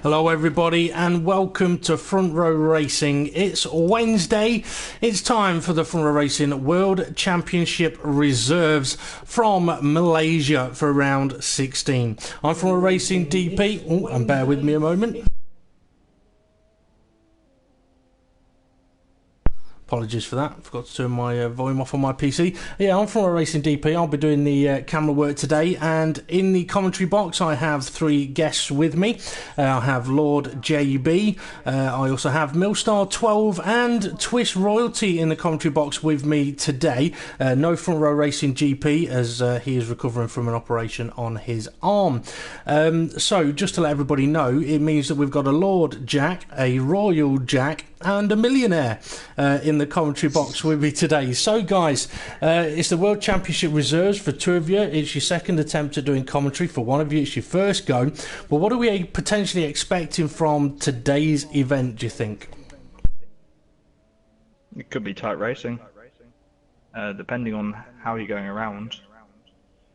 Hello everybody and welcome to Front Row Racing. It's Wednesday. It's time for the Front Row Racing World Championship Reserves from Malaysia for round 16. I'm Front Row Racing DP. Oh, and bear with me a moment. Apologies for that. Forgot to turn my volume off on my PC. Yeah, I'm from a Racing DP. I'll be doing the camera work today. And in the commentary box, I have three guests with me. I have Lord JB. I also have Millstar 12 and Twist Royalty in the commentary box with me today. No Front Row Racing GP as he is recovering from an operation on his arm. So just to let everybody know, it means that we've got a Lord Jack, a Royal Jack, and a millionaire in the commentary box with me today. So guys, it's the World Championship Reserves for two of you. It's your second attempt at doing commentary. For one of you, it's your first go. But what are we potentially expecting from today's event, do you think? It could be tight racing, depending on how you're going around.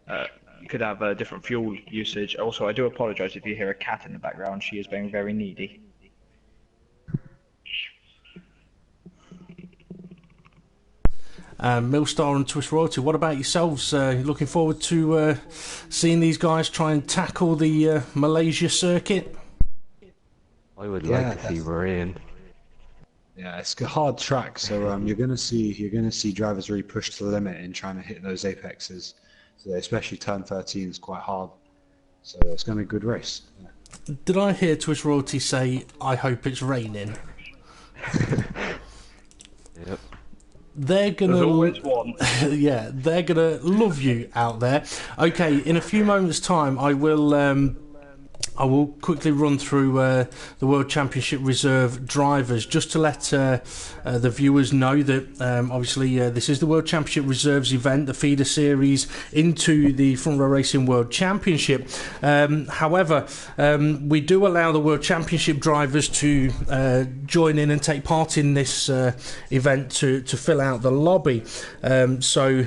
You could have different fuel usage. Also, I do apologise if you hear a cat in the background. She is being very needy. Millstar and Twist Royalty, what about yourselves? Looking forward to seeing these guys try and tackle the Malaysia circuit? I would like to see Marian. Yeah, it's a hard track, so you're gonna see drivers really push to the limit in trying to hit those apexes. So especially turn 13 is quite hard. So it's gonna be a good race. Yeah. Did I hear Twist Royalty say, "I hope it's raining"? Yep. They're gonna, there's always one. Yeah, they're gonna love you out there. Okay, in a few moments' time, I will quickly run through the World Championship Reserve drivers, just to let the viewers know that obviously this is the World Championship Reserves event, the feeder series into the Front Row Racing World Championship. However, we do allow the World Championship drivers to join in and take part in this event to fill out the lobby. So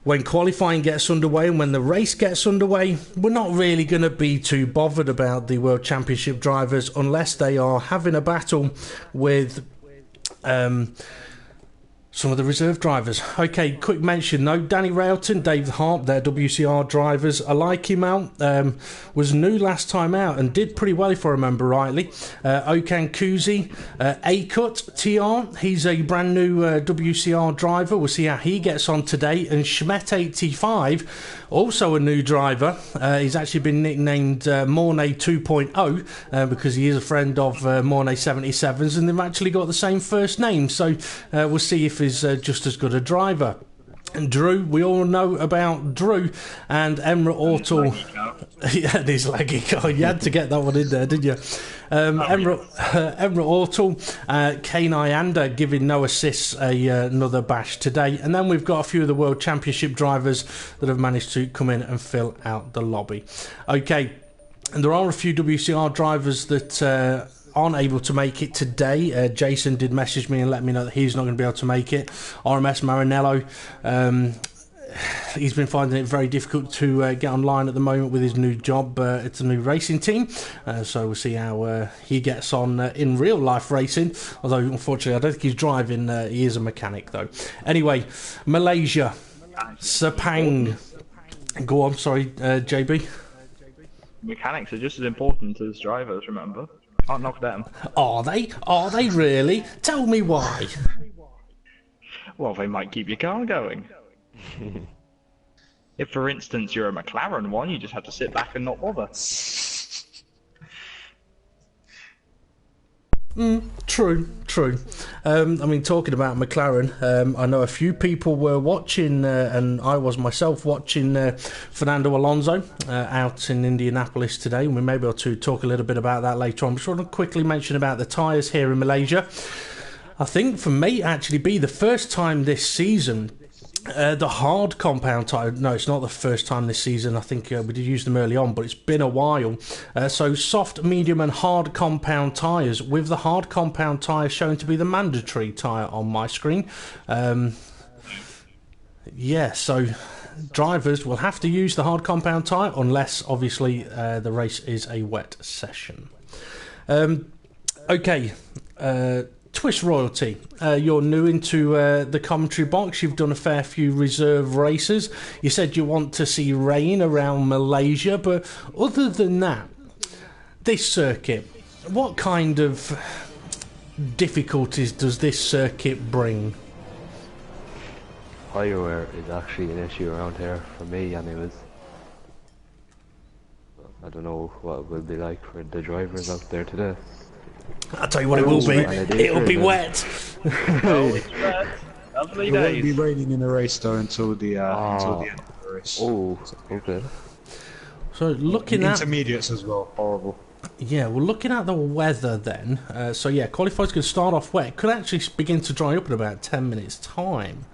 when qualifying gets underway and when the race gets underway, we're not really going to be too bothered about the World Championship drivers unless they are having a battle with some of the reserve drivers. Okay, quick mention though, Danny Railton, Dave Harp, their WCR drivers. I like him out. Was new last time out and did pretty well if I remember rightly. Okan Kuzi, A-Cut TR, he's a brand new WCR driver. We'll see how he gets on today. And Schmet85, also a new driver. He's actually been nicknamed Mornay 2.0 because he is a friend of Mornay 77s and they've actually got the same first name. So we'll see if he's just as good a driver. And Drew, we all know about Drew and Emra Ortal. Yeah, his leggy car. You had to get that one in there, didn't you? Emra Ortal, Kane Ianda giving no assists another bash today. And then we've got a few of the World Championship drivers that have managed to come in and fill out the lobby. Okay, and there are a few WCR drivers that aren't able to make it today. Jason did message me and let me know that he's not going to be able to make it. RMS Maranello, he's been finding it very difficult to get online at the moment with his new job. It's a new racing team, so we'll see how he gets on in real life racing, although unfortunately I don't think he's driving. He is a mechanic though. Anyway, Malaysia, Sepang. Go on, sorry, JB. Mechanics are just as important as drivers, remember? Can't knock them. Are they? Are they really? Tell me why. Well, they might keep your car going. If, for instance, you're a McLaren one, you just have to sit back and not bother. True. I mean, talking about McLaren, I know a few people were watching, and I was myself watching Fernando Alonso out in Indianapolis today. We may be able to talk a little bit about that later on. I just want to quickly mention about the tyres here in Malaysia. I think for me, actually be the first time this season the hard compound tyre. No, it's not the first time this season. I think we did use them early on, but it's been a while. So soft, medium and hard compound tyres, with the hard compound tyre shown to be the mandatory tyre on my screen. Yeah, so drivers will have to use the hard compound tyre unless, obviously, the race is a wet session. Okay, Twist Royalty, you're new into the commentary box. You've done a fair few reserve races. You said you want to see rain around Malaysia, but other than that, this circuit, what kind of difficulties does this circuit bring? Fire wear is actually an issue around here for me, anyways. I don't know what it will be like for the drivers out there today. I'll tell you what it will be. It'll be wet. Oh, it's wet. Lovely It days. won't be raining in the race though until the end of the race. Oh, okay. So looking at intermediates as well, horrible. Yeah, well, looking at the weather then, so yeah, qualifiers could start off wet. It could actually begin to dry up in about 10 minutes' time,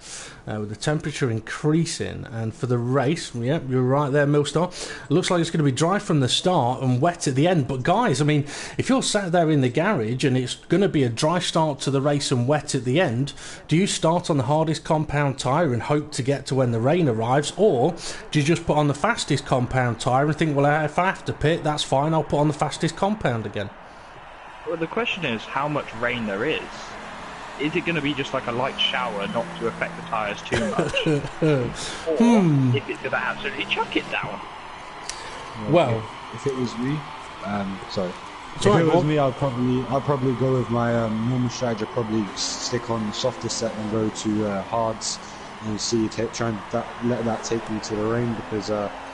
with the temperature increasing. And for the race, yeah, you're right there, Millstar. It looks like it's going to be dry from the start and wet at the end. But guys, I mean, if you're sat there in the garage and it's going to be a dry start to the race and wet at the end, do you start on the hardest compound tyre and hope to get to when the rain arrives, or do you just put on the fastest compound tyre and think, well, if I have to pit, that's fine, I'll put on the fastest compound again? Well, the question is how much rain there is. Is it going to be just like a light shower, not to affect the tyres too much? Or if it's going to absolutely chuck it down? Well, if it was me, sorry. Sorry, if it was what? me, I'd probably go with my normal strategy. I'd probably stick on the softest set and go to hards and see try and let that take me to the rain, because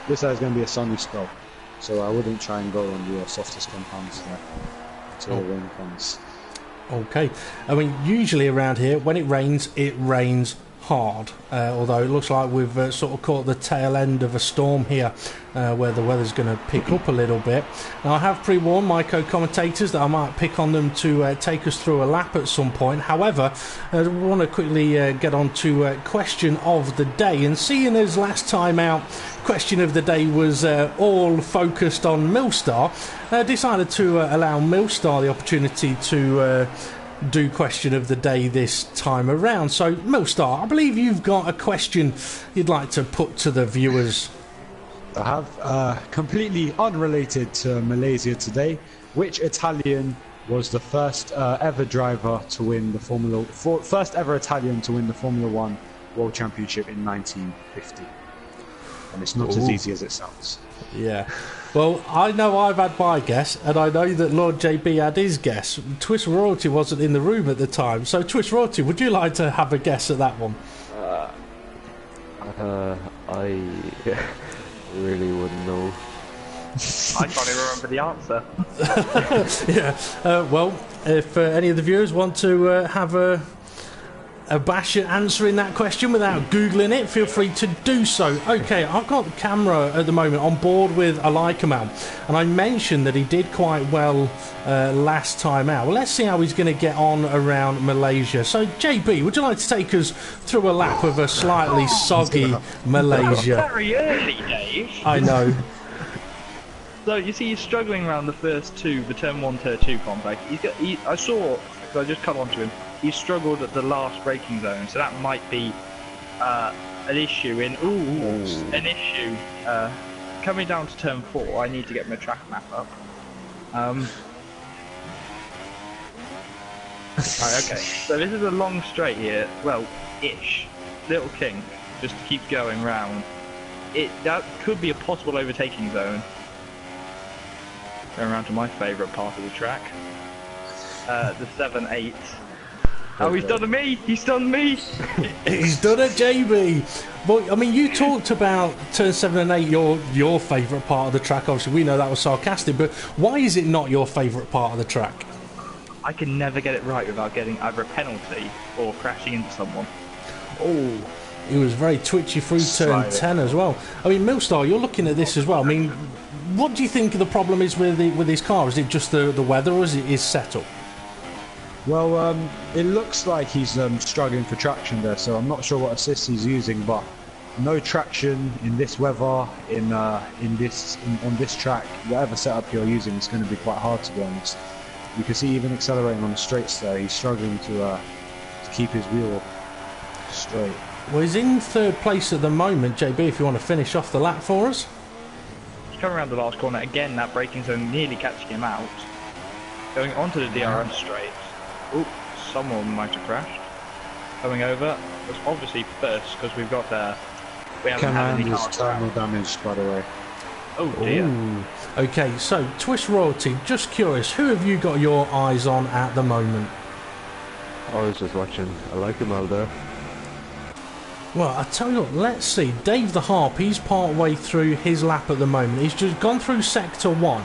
this is going to be a sunny spell. So I wouldn't try and go on the softest compounds there until the rain comes. Okay, I mean, usually around here, when it rains hard, although it looks like we've sort of caught the tail end of a storm here, where the weather's going to pick up a little bit. Now, I have pre-warned my co-commentators that I might pick on them to take us through a lap at some point. However, I want to quickly get on to question of the day, and seeing as last time out question of the day was all focused on Millstar, decided to allow Millstar the opportunity to do question of the day this time around. So, Millstar, I believe you've got a question you'd like to put to the viewers. I have completely unrelated to Malaysia today. Which Italian was the first ever driver to win the first ever Italian to win the Formula One World Championship in 1950? And it's not as easy as it sounds. Yeah. Well, I know I've had my guess, and I know that Lord JB had his guess. Twist Royalty wasn't in the room at the time. So, Twist Royalty, would you like to have a guess at that one? I really wouldn't know. I can't even remember the answer. Yeah. Well, if any of the viewers want to have a bash at answering that question without Googling it, feel free to do so. Okay, I've got the camera at the moment on board with Alaikamal, and I mentioned that he did quite well last time out. Well, let's see how he's going to get on around Malaysia. So, JB, would you like to take us through a lap of a slightly soggy Malaysia? Very early, Dave. I know. So, you see, he's struggling around the first two, the turn 1, turn 2 contact. I saw, because I just cut onto him, he struggled at the last braking zone, so that might be an issue coming down to turn 4. I need to get my track map up. Right, okay, so this is a long straight here, well, ish. Little King, just to keep going round. That could be a possible overtaking zone. Going around to my favourite part of the track. The 7-8. Oh, he's done me! He's done me! He's done it, JB! But, I mean, you talked about turn 7 and 8, your favourite part of the track. Obviously, we know that was sarcastic, but why is it not your favourite part of the track? I can never get it right without getting either a penalty or crashing into someone. Oh, he was very twitchy through turn 10 as well. I mean, Millstar, you're looking at this as well. I mean, what do you think the problem is with his car? Is it just the weather, or is it his setup? Well, it looks like he's struggling for traction there, so I'm not sure what assist he's using, but no traction in this weather, on this track, whatever setup you're using, it's going to be quite hard, to be honest. You can see even accelerating on the straights there, he's struggling to keep his wheel straight. Well, he's in third place at the moment, JB, if you want to finish off the lap for us. He's coming around the last corner. Again, that braking zone nearly catching him out. Going onto the DRS straight. Oh, someone might have crashed. Coming over. Was obviously first because we haven't had any cars thermal damage, by the way. Oh dear. Ooh. Okay, so Twist Royalty, just curious, who have you got your eyes on at the moment? I was just watching. I like him out there. Well, I tell you what, let's see. Dave the Harp, he's part way through his lap at the moment. He's just gone through Sector 1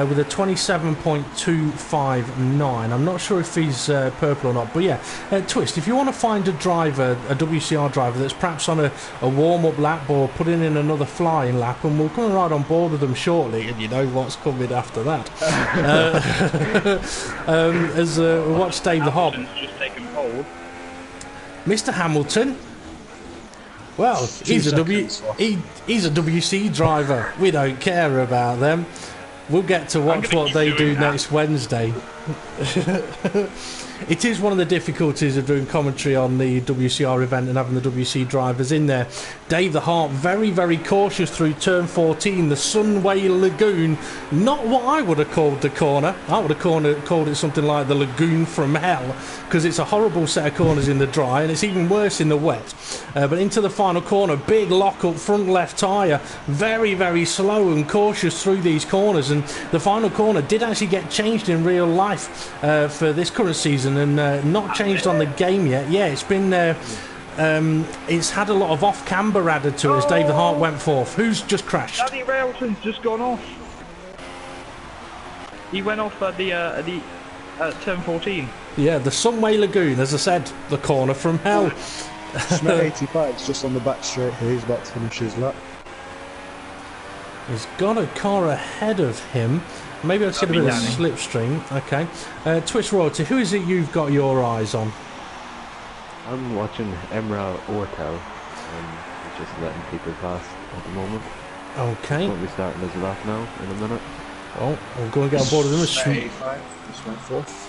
with a 27.259. I'm not sure if he's purple or not, but yeah. Twist, if you want to find a driver, a WCR driver, that's perhaps on a warm-up lap or putting in another flying lap, and we'll come right on board with them shortly, and you know what's coming after that. As we watch Dave the Harp. Just taken hold. Mr. Hamilton. Well, he's a WC driver. We don't care about them. We'll get to watch what they do next Wednesday. It is one of the difficulties of doing commentary on the WCR event and having the WC drivers in there. Dave the Harp, very, very cautious through turn 14, the Sunway Lagoon. Not what I would have called the corner. I would have called it something like the Lagoon from Hell, because it's a horrible set of corners in the dry, and it's even worse in the wet. But into the final corner, big lock up front left tyre. Very, very slow and cautious through these corners, and the final corner did actually get changed in real life for this current season, and not changed on the game yet. Yeah, it's been it's had a lot of off camber added to it as Dave the Harp went forth. Who's just crashed? Danny Railton's just gone off. He went off at the turn 14. Yeah, the Sunway Lagoon, as I said, the corner from hell. Schmidt 85 is just on the back straight here. He's about to finish his lap. He's got a car ahead of him. Maybe I'll get a bit of slipstream. Okay. Twitch Royalty, who is it you've got your eyes on? I'm watching Emra Ortel. He's just letting people pass at the moment. Okay. He'll be starting his lap now in a minute. Oh, we'll go and get on board with him. 85 just went fourth.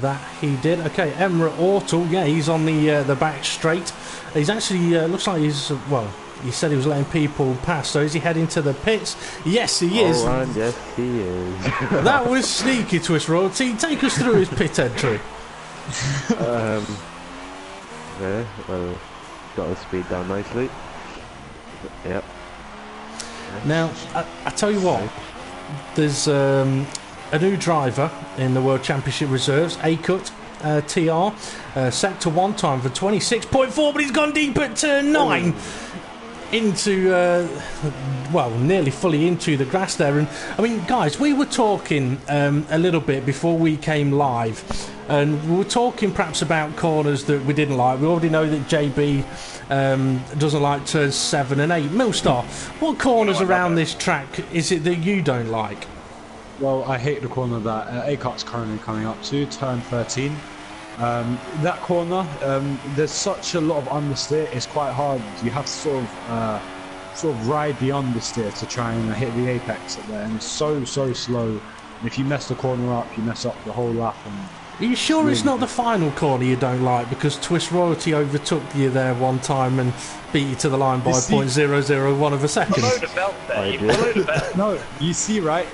That he did. Okay, Emra Ortel, yeah, he's on the back straight. He's actually, looks like he's, well, he said he was letting people pass, so is he heading to the pits? Yes, he is. Oh, and yes, he is. That was sneaky, Twist Royalty. Take us through his pit entry. Yeah, well, got his speed down nicely. Yep. Now, I tell you what, there's a new driver in the World Championship Reserves, A-Cut TR, sector 1 time for 26.4, but he's gone deep at turn 9. Into well, nearly fully into the grass there. And I mean, guys, we were talking a little bit before we came live, and we were talking perhaps about corners that we didn't like. We already know that JB doesn't like turns 7 and 8. Millstar, what corners around this track is it that you don't like? Well, I hate the corner that A-Cart's currently coming up to, turn 13. That corner, there's such a lot of understeer, it's quite hard. You have to sort of ride the understeer to try and hit the apex at there, and it's so slow. And if you mess the corner up, you mess up the whole lap. And are you sure it's not the final corner you don't like? Because Twist Royalty overtook you there one time and beat you to the line by 0.001 of a second. Follow the belt there. You follow the belt. No, you see, right?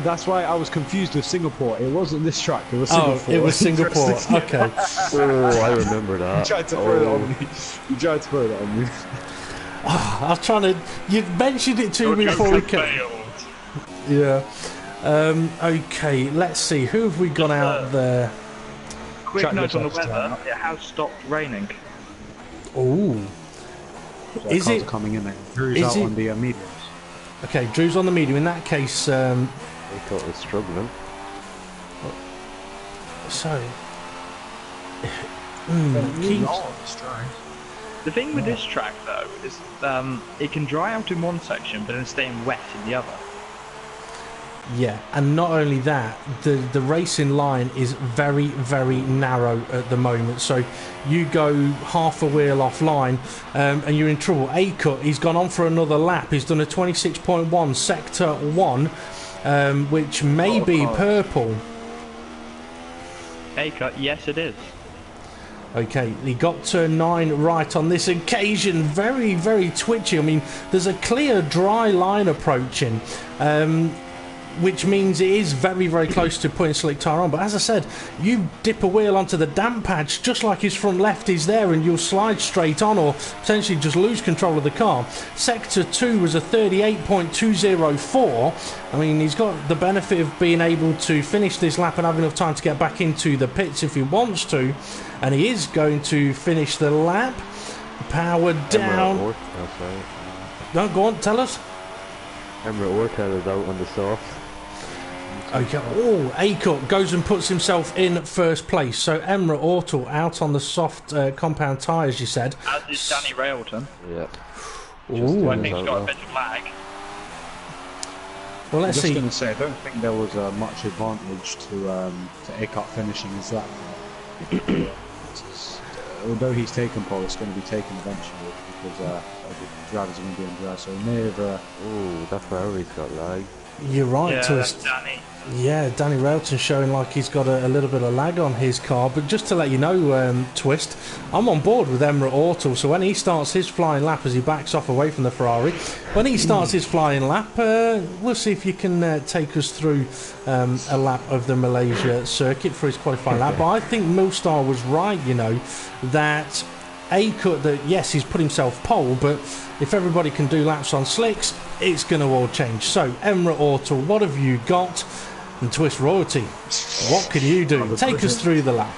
That's why I was confused with Singapore. It wasn't this track. It was Singapore. Oh, it was Singapore. Okay. Oh, I remember that. You tried to throw it on me. You tried to throw it on me. Oh, I was trying to. You mentioned it to me before we came. Yeah. Okay, let's see. Who have we got out there? Quick note on the weather. It has stopped raining. Oh. So is it coming in there? Drew's out on the mediums. Okay, Drew's on the medium. In that case, I thought he was struggling. So. The thing with this track, though, is it can dry out in one section, but then staying wet in the other. Yeah, and not only that, the racing line is very, very narrow at the moment. So you go half a wheel offline and you're in trouble. A-Cut, he's gone on for another lap. He's done a 26.1 sector 1, which may be purple. A-Cut, yes it is. Okay, he got turn 9 right on this occasion. Very, very twitchy. I mean, there's a clear dry line approaching, which means it is very, very close to putting slick tyre on. But as I said, you dip a wheel onto the damp patch, just like his front left is there, and you'll slide straight on or potentially just lose control of the car. Sector 2 was a 38.204. I mean, he's got the benefit of being able to finish this lap and have enough time to get back into the pits if he wants to. And he is going to finish the lap. Power down. No, go on, tell us. Emra Ortel is out on the soft. Okay. Oh, A-Cut goes and puts himself in first place. So Emra Ortel out on the soft compound tyres, you said. As is Danny Railton. Yeah. Ooh. I think he's got a bit of lag. Well, let's see. I'm just going to say, I don't think there was much advantage to A-Cut finishing his lap. Although he's taken pole, it's going to be taken eventually because the drivers are going to be on dry. So near. Oh, that Ferrari's got lag. You're right, Yeah, Twist. that's Danny. Yeah, Danny Railton showing like he's got a little bit of lag on his car. But just to let you know, Twist, I'm on board with Emra Ortel. So when he starts his flying lap as he backs off away from the Ferrari, when he starts his flying lap, we'll see if you can take us through a lap of the Malaysia circuit for his qualifying lap. But I think Milstar was right, you know, that A-Cut, that yes, he's put himself pole, but if everybody can do laps on slicks, it's going to all change. So, Emra Ortel, what have you got? And Twist Royalty, what can you do? Take us through the lap.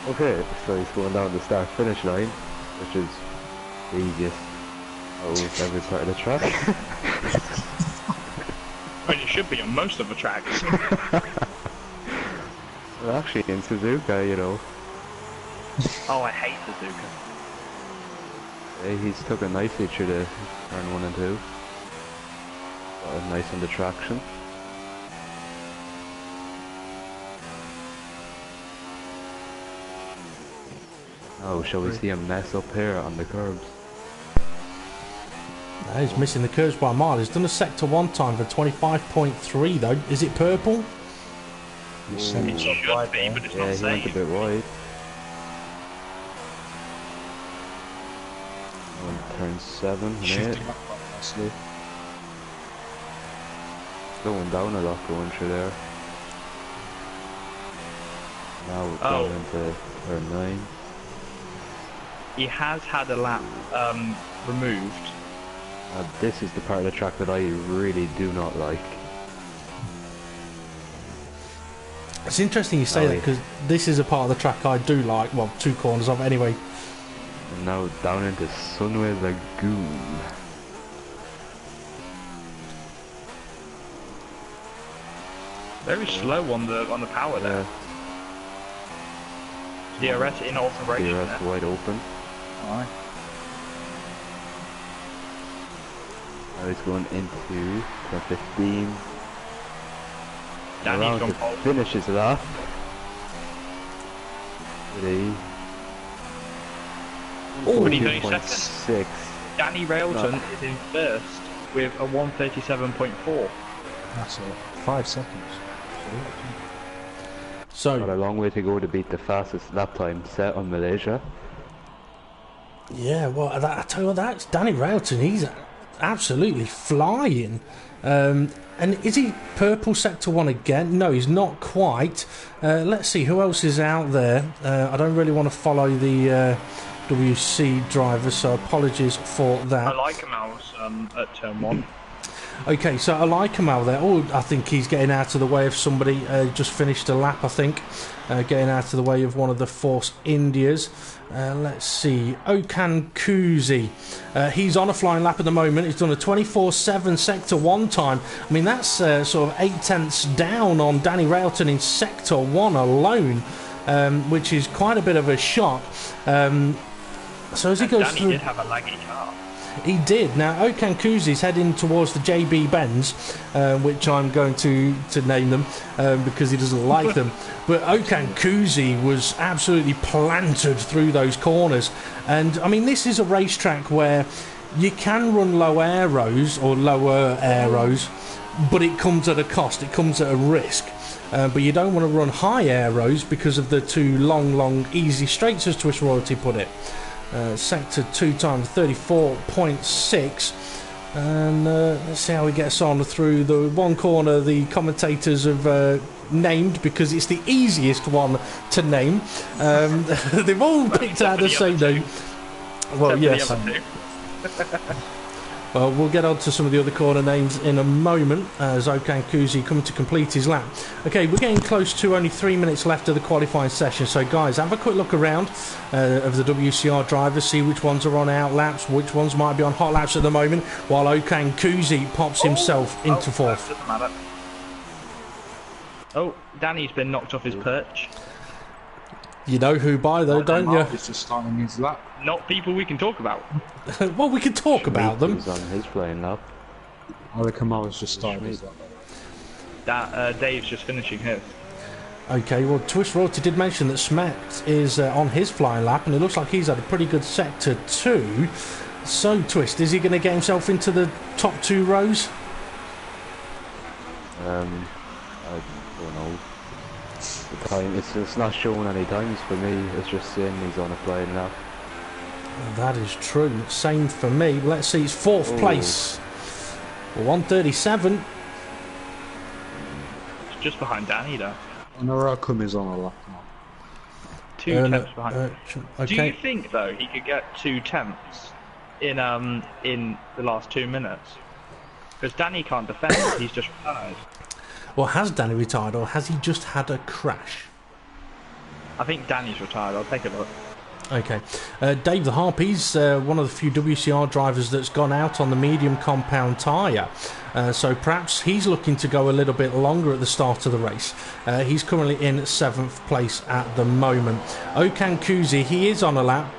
Okay, so he's going down the start-finish line, which is the easiest of every part of the track. Well, you should be on most of the tracks. Well, actually, in Suzuka, you know. Oh, I hate Suzuka. He's took it nicely through the turn 1 and 2. Got it nice on the traction. Oh, shall we see him mess up here on the curbs? No, he's missing the curves by a mile. He's done a sector 1 time for 25.3 though. Is it purple? It should be, but it's Yeah, not he went a safe. bit wide. On turn 7 and 8. Shifting up quite nicely. Slowing down a lot going through there. Now we're going into turn 9. He has had a lap removed. This is the part of the track that I really do not like. It's interesting you say that because this is a part of the track I do like. Well, 2 corners of it anyway. And now down into Sunway Lagoon. Very slow on the power there. DRS in operation. DRS there. wide open. Alright. Now he's going into turn 15. Danny's Around gone to pole. finish his lap. Ready? Oh, but he's only second. 42.6. Danny Railton is in first with a 137.4. That's it. 5 seconds. So, Got a long way to go to beat the fastest lap time set on Malaysia. yeah, well, I tell you what, that's Danny Railton. He's absolutely flying. And is he purple sector 1 again? No, he's not quite. Let's see who else is out there. I don't really want to follow the WC drivers, so apologies for that. I like him out at turn 1. Okay, so I like him out there. Oh, I think he's getting out of the way of somebody. Just finished a lap, I think. Getting out of the way of one of the Force Indias. Let's see. Okan Kuzi. He's on a flying lap at the moment. He's done a 24.7 sector 1 time. I mean, that's sort of 8 tenths down on Danny Railton in sector 1 alone, which is quite a bit of a shock. So as he goes Danny through... did have a laggy car. He did. Now, Okan Kuzi's heading towards the JB Benz, which I'm going to name them because he doesn't like them. But Okan Kuzi was absolutely planted through those corners. And, I mean, this is a racetrack where you can run low arrows or lower arrows, but it comes at a cost. It comes at a risk. but you don't want to run high aeros because of the two long, easy straights, as Twist Royalty put it. Sector 2 times 34.6. And let's see how he gets on through the one corner the commentators have named, because it's the easiest one to name. They've all picked out the same name. Well, yes. Well, we'll get on to some of the other corner names in a moment, as Okan Kuzi coming to complete his lap. Okay, we're getting close to only 3 minutes left of the qualifying session, so guys, have a quick look around of the WCR drivers, see which ones are on out laps, which ones might be on hot laps at the moment, while Okan Kuzi pops himself into fourth. Doesn't matter. Oh, Danny's been knocked off his perch. You know who by though, don't you? He's just starting his lap. Not people we can talk about. Well, we can talk about them. He's on his flying lap. Ali Kamal's just starting his lap. Dave's just finishing his. Okay, well, Twist Royalty did mention that Smet is on his flying lap, and it looks like he's had a pretty good sector 2. So, Twist, is he going to get himself into the top 2 rows? I don't know. The time, it's not showing any times for me, it's just saying he's on a flying lap. That is true. Same for me. Let's see, it's fourth place. 137. It's just behind Danny, though. Honorakum is on a lap now. 2 tenths behind. Okay. Do you think, though, he could get 2 tenths in the last 2 minutes? Because Danny can't defend, he's just retired. Well, has Danny retired, or has he just had a crash? I think Danny's retired, I'll take a look. Okay. Dave the Harp, he's one of the few WCR drivers that's gone out on the medium compound tyre. So perhaps he's looking to go a little bit longer at the start of the race. He's currently in 7th place at the moment. Okan Kuzi, he is on a lap.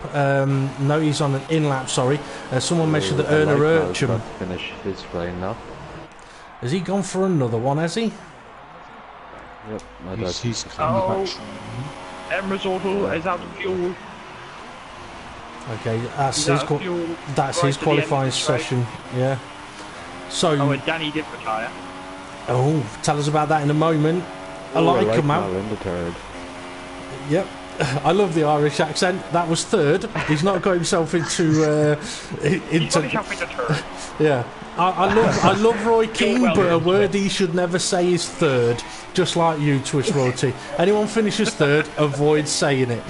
No, he's on an in-lap, sorry. Someone mentioned that Erna Urchum. Finish his flying lap. Has he gone for another one, has he? Yep, my dad. He's coming back. Emra's auto is out of fuel. Okay, that's He's his, out of fuel that's right his to the end of qualifying the straight. session. Yeah. So, Oh, and Danny did retire. tell us about that in a moment. I like him out. in the third. Yep. I love the Irish accent. That was third. He's not got himself into He's got himself into turn. yeah. I love Roy Keane, well but a into word he should never say is third. Just like you, Twist Royalty. Anyone finishes third, avoid saying it.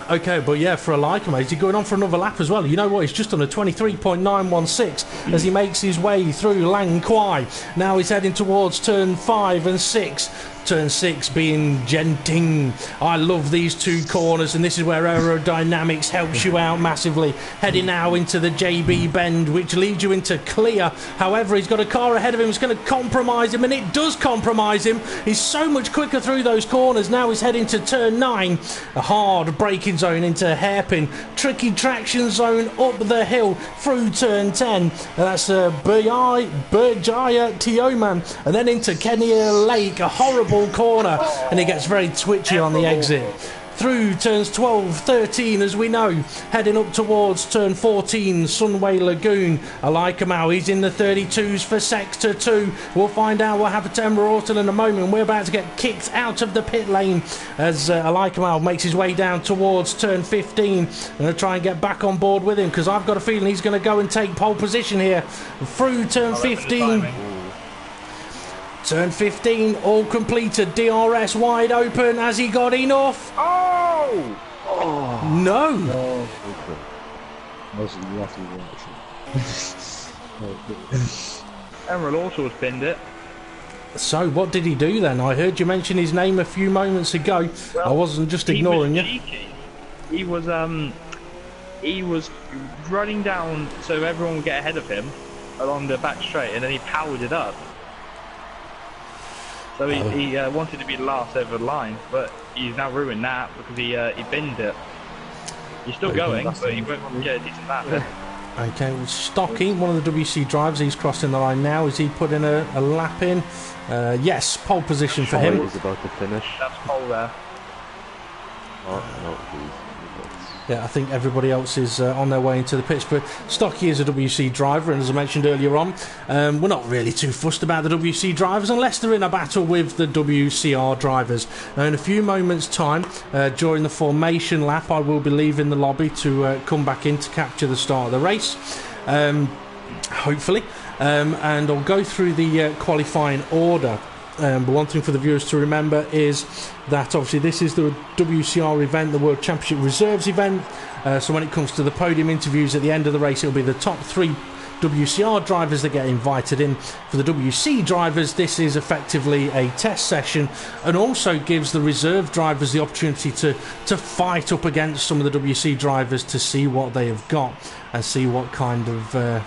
Okay, but yeah, for a Leica, mate, he's going on for another lap as well. You know what? He's just on a 23.916 as he makes his way through Lang Kwai. Now he's heading towards turn 5 and 6. Turn 6 being Genting. I love these two corners, and this is where aerodynamics helps you out massively. Heading now into the JB bend, which leads you into clear. However, he's got a car ahead of him. It's going to compromise him, and it does compromise him. He's so much quicker through those corners. Now he's heading to turn 9. A hard braking zone into hairpin. Tricky traction zone up the hill through turn 10. And that's Berjaya Tioman. And then into Kenya Lake. A horrible corner, and he gets very twitchy on the exit. Through turns 12, 13, as we know, heading up towards turn 14, Sunway Lagoon. Alaikamau, he's in the 32s for sector 2. We'll find out what happened to Emma Orton in a moment. We're about to get kicked out of the pit lane as Alaikamau makes his way down towards turn 15. I'm going to try and get back on board with him, because I've got a feeling he's going to go and take pole position here. Through turn 15. Turn 15, all completed. DRS wide open. Has he got enough? Oh! No. That was a lucky reaction. Emerald also has binned it. So, what did he do then? I heard you mention his name a few moments ago. Well, I wasn't just ignoring you. Cheeky. He was running down so everyone would get ahead of him along the back straight, and then he powered it up. So he wanted to be last over the line, but he's now ruined that because he binned it. He's still going, but he won't get a decent lap. Okay, well, Stocky, one of the WC drivers, he's crossing the line now. Is he putting a lap in? Yes, pole position for him. He's about to finish. That's pole there. Oh, no, Yeah, I think everybody else is on their way into the pits. But Stocky is a WC driver, and as I mentioned earlier on, we're not really too fussed about the WC drivers unless they're in a battle with the WCR drivers. Now, in a few moments' time, during the formation lap, I will be leaving the lobby to come back in to capture the start of the race, hopefully, and I'll go through the qualifying order. But one thing for the viewers to remember is that obviously this is the WCR event, the World Championship Reserves event. So when it comes to the podium interviews at the end of the race, it'll be the top 3 WCR drivers that get invited in. For the WC drivers, this is effectively a test session, and also gives the reserve drivers the opportunity to fight up against some of the WC drivers to see what they have got and see what kind of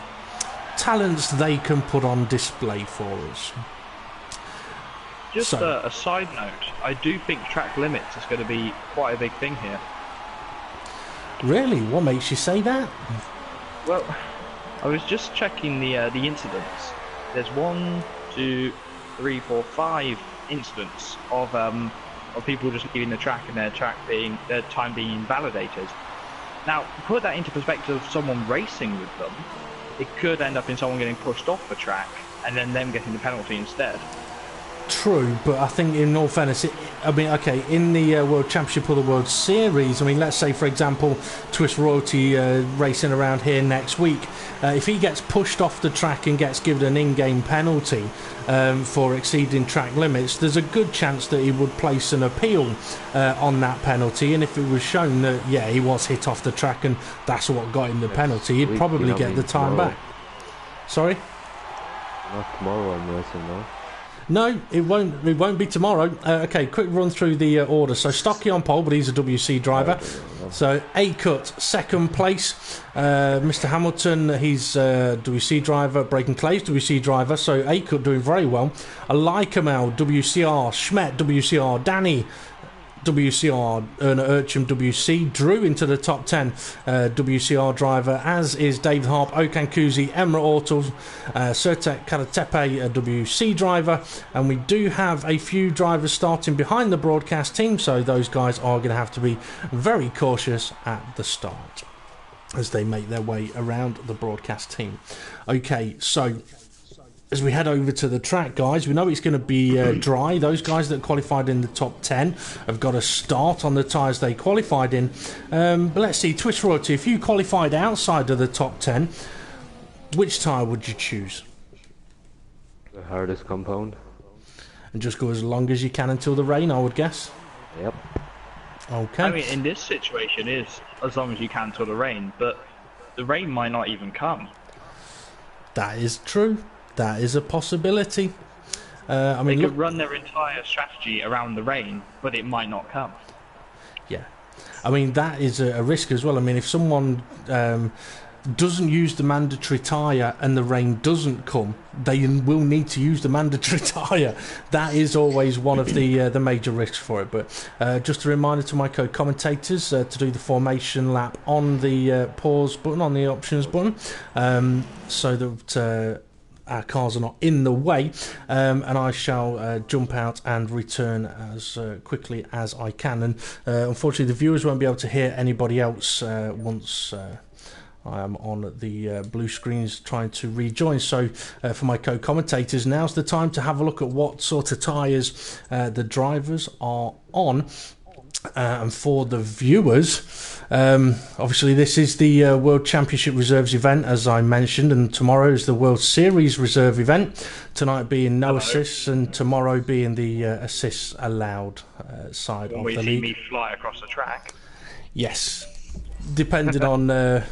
talents they can put on display for us. Just a side note, I do think track limits is going to be quite a big thing here. Really? What makes you say that? Well, I was just checking the incidents. There's 1, 2, 3, 4, 5 incidents of people just leaving the track and their time being invalidated. Now, put that into perspective of someone racing with them, it could end up in someone getting pushed off the track and then them getting the penalty instead. True, but I think in all fairness, in the World Championship or the World Series, let's say, for example, Twist Royalty racing around here next week, if he gets pushed off the track and gets given an in-game penalty for exceeding track limits, there's a good chance that he would place an appeal on that penalty, and if it was shown that, yeah, he was hit off the track and that's what got him the penalty, he'd probably get the time back. Sorry? Not tomorrow I'm racing, though. No, it won't. It won't be tomorrow. Okay, quick run through the order. So Stocky on pole, but he's a WC driver. So A-Cut, second place. Mr. Hamilton, he's a WC driver. Breaking Clay's WC driver. So A-Cut doing very well. Alaikamel, WCR. Schmet, WCR. Danny, WCR, Erna Urcham, WC, Drew into the top 10 WCR driver, as is David Harp, Okan Kuzi, Emra Ortles, Sertek Karatepe, a WC driver, and we do have a few drivers starting behind the broadcast team, so those guys are going to have to be very cautious at the start as they make their way around the broadcast team. Okay, so as we head over to the track, guys, we know it's going to be dry. Those guys that qualified in the top 10 have got to start on the tyres they qualified in. But let's see, Twitch Royalty, if you qualified outside of the top 10, which tyre would you choose? The hardest compound. And just go as long as you can until the rain, I would guess? Yep. Okay. I mean, in this situation, it is as long as you can till the rain, but the rain might not even come. That is true. That is a possibility. They could run their entire strategy around the rain, but it might not come. Yeah. I mean, that is a risk as well. I mean, if someone doesn't use the mandatory tyre and the rain doesn't come, they will need to use the mandatory tyre. That is always one of the major risks for it. But just a reminder to my co-commentators to do the formation lap on the pause button, on the options button, so that our cars are not in the way, and I shall jump out and return as quickly as I can. And unfortunately the viewers won't be able to hear anybody else once I am on the blue screens trying to rejoin. So for my co-commentators, now's the time to have a look at what sort of tyres the drivers are on. And for the viewers, obviously this is the World Championship Reserves event, as I mentioned, and tomorrow is the World Series Reserve event, tonight being no assists and tomorrow being the assists allowed side of the league. When we see me fly across the track. Yes, depending on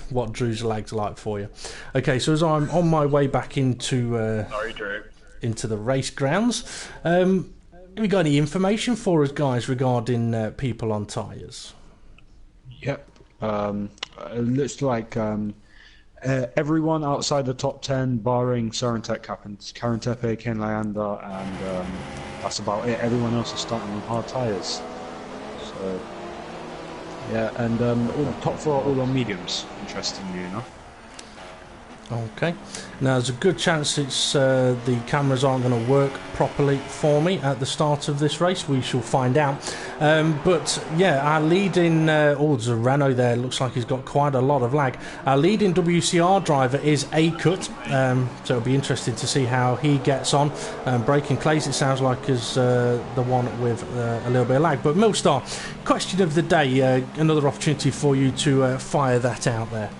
what Drew's legs are like for you. Okay, so as I'm on my way back into Sorry, Drew. into the race grounds, have we got any information for us, guys, regarding people on tyres? Yep. It looks like everyone outside the top 10, barring Sarentek Karantepe, Ken Leander, and that's about it. Everyone else is starting on hard tyres. So, yeah, and all the top 4 are all on mediums, interestingly enough. Okay, now there's a good chance it's the cameras aren't going to work properly for me at the start of this race. We shall find out. But yeah, our leading oh, there's a Renault there. Looks like he's got quite a lot of lag. Our leading WCR driver is A-Cut, so it'll be interesting to see how he gets on. Braking Clays, it sounds like, is the one with a little bit of lag. But Milstar, question of the day, another opportunity for you to fire that out there.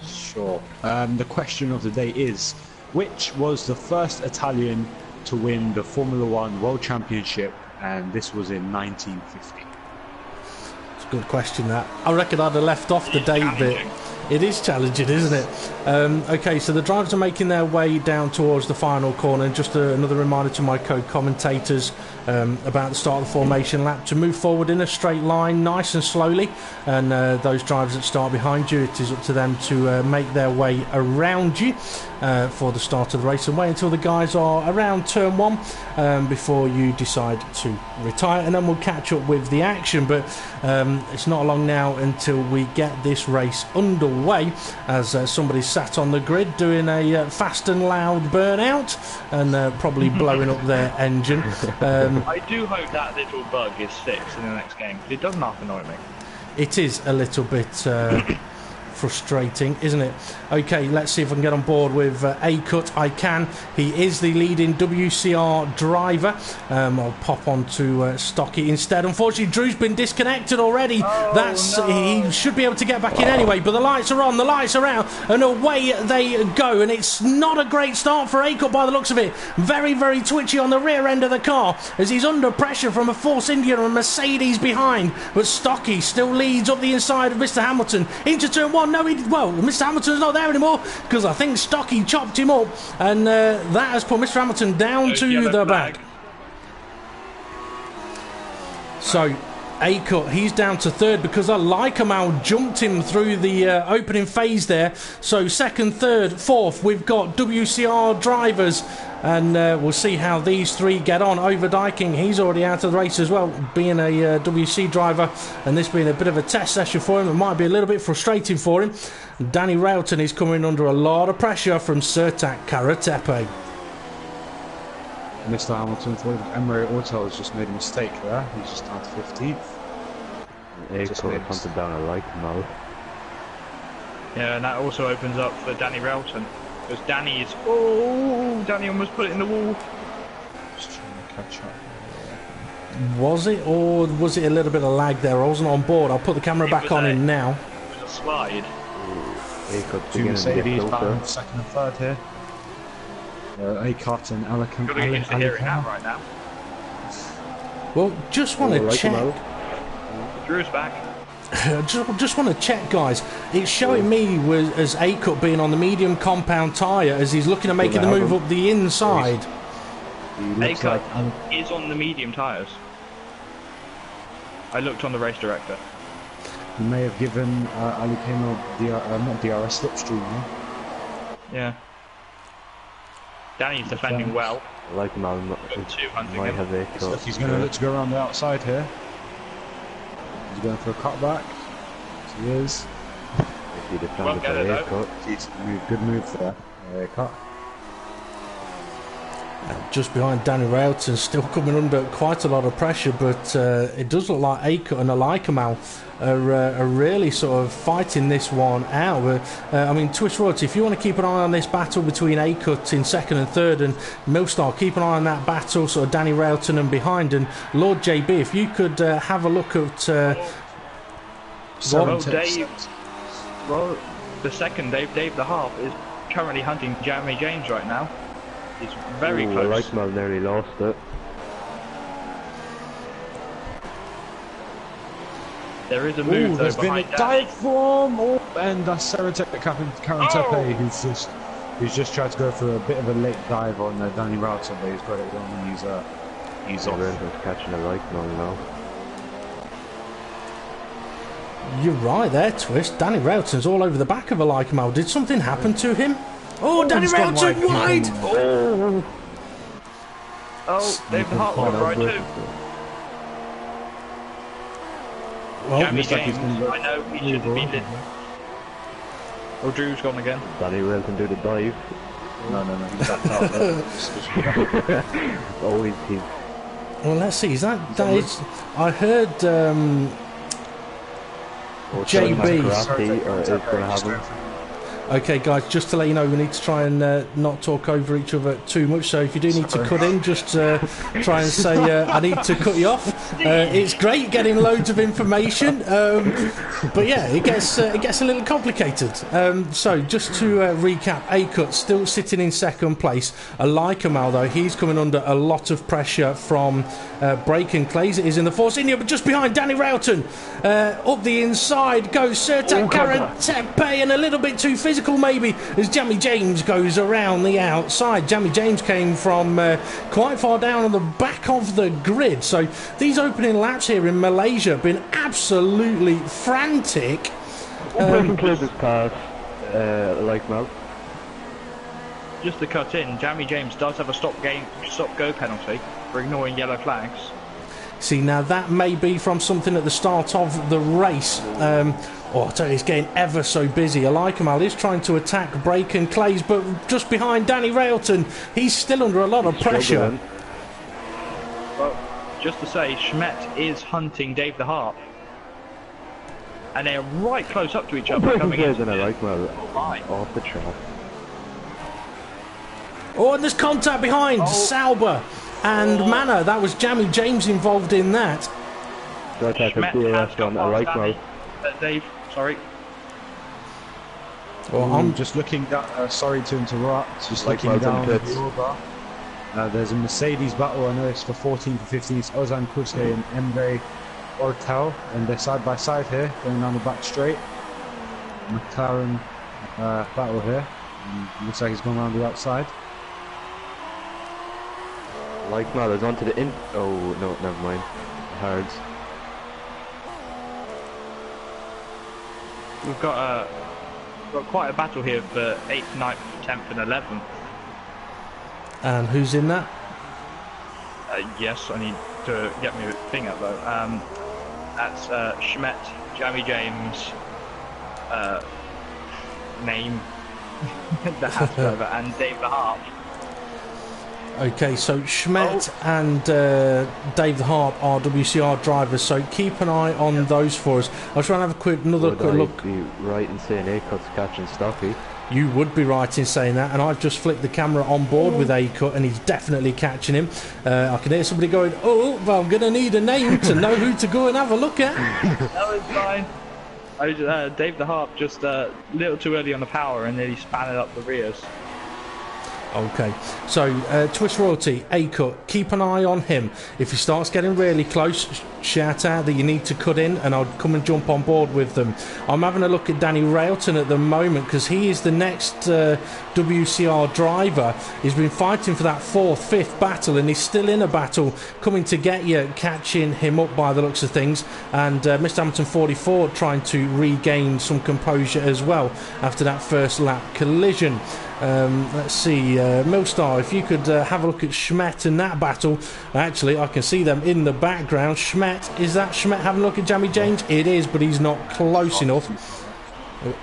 Sure. The question of the day is, which was the first Italian to win the Formula One World Championship, and this was in 1950? It's a good question, that. I reckon I'd have left off the date bit. It is challenging, isn't it? Okay, so the drivers are making their way down towards the final corner. Just another reminder to my co-commentators about the start of the formation lap to move forward in a straight line, nice and slowly. And those drivers that start behind you, it is up to them to make their way around you for the start of the race, and wait until the guys are around turn one before you decide to retire, and then we'll catch up with the action. But it's not long now until we get this race underway, as somebody's sat on the grid doing a fast and loud burnout and probably blowing up their engine. I do hope that little bug is fixed in the next game, because it doesn't half annoy me. It is a little bit frustrating, isn't it? Okay, let's see if I can get on board with A-Cut. I can. He is the leading WCR driver. I'll pop on to Stocky instead. Unfortunately, Drew's been disconnected already. He should be able to get back in anyway, but the lights are on, the lights are out, and away they go. And it's not a great start for A-Cut by the looks of it. Very, very twitchy on the rear end of the car as he's under pressure from a Force India and Mercedes behind. But Stocky still leads up the inside of Mr. Hamilton into turn one. No, Mr. Hamilton's not there anymore, because I think Stocky chopped him up, and that has put Mr. Hamilton down to the back. So A-Cut, he's down to third because Lycomel jumped him through the opening phase there. So second, third, fourth, we've got WCR drivers, and we'll see how these three get on. Overdyking, he's already out of the race as well, being a WC driver, and this being a bit of a test session for him. It might be a little bit frustrating for him. Danny Railton is coming under a lot of pressure from Sertak Karatepe. Mr. Hamilton thought Emery Auto has just made a mistake there. He's just down to 15th. A-Cut hunted down a Lycomel. Yeah, and that also opens up for Danny Railton, because Danny almost put it in the wall. Just trying to catch up. Was it, or was it a little bit of lag there? I wasn't on board. I'll put the camera back on him now. It was a slide. Two Mercedes back second and third here. A-Cut and Alicante. Got to get used to hearing that right now. Well, just want to check. Drew's back. just want to check, guys. It's showing me as A-Cut being on the medium compound tyre as he's looking at making the move up the inside. A-Cut is on the medium tyres. I looked on the race director. He may have given Alicante not DRS slipstream, no? Yeah. Danny's defending well. Lycomel might have A-Cut. He's going to look to go around the outside here. He's going for a cutback. He is. If he defended by A-Cut. Good move there. A-Cut. Just behind Danny Railton, still coming under quite a lot of pressure, but it does look like A-Cut and Lycomel are really sort of fighting this one out. I mean, Twist Royalty, if you want to keep an eye on this battle between A-Cut in second and third, and Milstar, keep an eye on that battle, sort of Danny Railton and behind, and Lord JB, if you could have a look at... Well, the second Dave the half is currently hunting Jeremy James right now. He's very close. Lycomel nearly lost it. There is a move there's been a dive from, and that's Serotec Karatepe, who's just tried to go for a bit of a late dive on Danny Railton, but he's got it wrong and he's off. Railton's catching a Lycomel now. You're right there, Twist. Danny Railton's all over the back of a Lycomel. Did something happen to him? Oh, Danny Railton wide! Oh, David Hart went right too. Well, Jeremy James, I know he shouldn't be lit. Oh, Drew's gone again. Danny Railton do the dive. No, he's back out. Always he's Well, let's see. Is that is? I heard JB. Karate, or is going to happen. Okay, guys, just to let you know, we need to try and not talk over each other too much. So if you do need to cut in, just try and say, I need to cut you off. It's great getting loads of information, but yeah, it gets a little complicated. So just to recap, A-Cut still sitting in second place. Alikamal, though, he's coming under a lot of pressure from Brake and Clays. It is in the Force India, but just behind Danny Railton. Up the inside goes Sertak Karatepe, and a little bit too physical maybe as Jamie James goes around the outside. Jamie James came from quite far down on the back of the grid, so these opening laps here in Malaysia have been absolutely frantic. Breaking Clears his pass, like Mal. Just to cut in, Jamie James does have a stop-go penalty for ignoring yellow flags. See, now that may be from something at the start of the race. I tell you, it's getting ever so busy. Alikamal is trying to attack Brake and Clays, but just behind Danny Railton, he's still under a lot of pressure. Well, just to say, Schmidt is hunting Dave the Harp. And they're right close up to each other. Coming in. Off the track. Oh, and there's contact behind Sauber and Manor. That was Jamie James involved in that. Schmidt has got past Dave. Sorry. Well, I'm just looking down. Sorry to interrupt. Just looking down the order. There's a Mercedes battle. I know it's for 14th and 15th. Ozan Kuske and Emre Ortel, and they're side by side here, going down the back straight. McLaren battle here. And looks like he's going around the outside. Like Mal is onto the Oh no, never mind. Hards. We've got quite a battle here for 8th, 9th, 10th and 11th. And who's in that? Yes, I need to get me a thing up though. That's Schmidt, Jamie James, name, the Haas driver, and Dave the Harp. Okay, so Schmidt and Dave the Harp are WCR drivers, so keep an eye on those for us. I'll try and have another quick look. Would I be right in saying A-Cut's catching Stocky? You would be right in saying that, and I've just flicked the camera on board with A-Cut, and he's definitely catching him. I can hear somebody going, oh, well, I'm going to need a name to know who to go and have a look at. That was fine. Dave the Harp just a little too early on the power, and then he span it up the rears. Okay, so Twist Royalty, A-Cut, keep an eye on him. If he starts getting really close, shout out that you need to cut in and I'll come and jump on board with them. I'm having a look at Danny Railton at the moment because he is the next WCR driver. He's been fighting for that 4th, 5th battle, and he's still in a battle coming to get you, catching him up by the looks of things. And Mr. Hamilton 44 trying to regain some composure as well after that first lap collision. Let's see, Millstar, if you could have a look at Schmidt in that battle. Actually, I can see them in the background. Schmidt, is that Schmidt having a look at Jamie James? It is, but he's not close enough.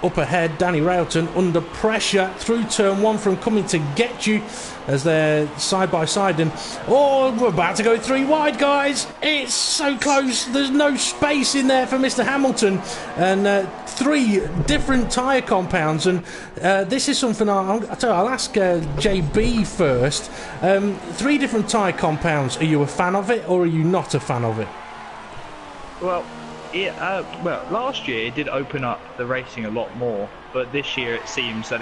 Up ahead, Danny Railton under pressure through turn 1 from coming to get you as they're side by side. And we're about to go 3 wide, guys. It's so close. There's no space in there for Mr. Hamilton. And 3 different tyre compounds. And this is something I'll ask JB first. 3 different tyre compounds. Are you a fan of it or are you not a fan of it? Well, last year it did open up the racing a lot more, but this year it seems that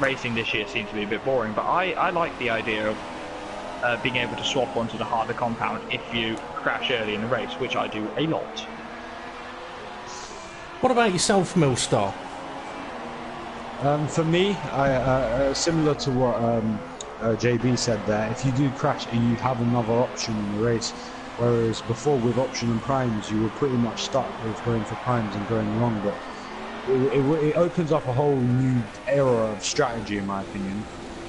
racing this year seems to be a bit boring. But I like the idea of being able to swap onto the harder compound if you crash early in the race, which I do a lot. What about yourself, Millstar? For me, similar to what JB said there, if you do crash and you have another option in the race, whereas before with option and primes you were pretty much stuck with going for primes and going long, but it opens up a whole new era of strategy in my opinion,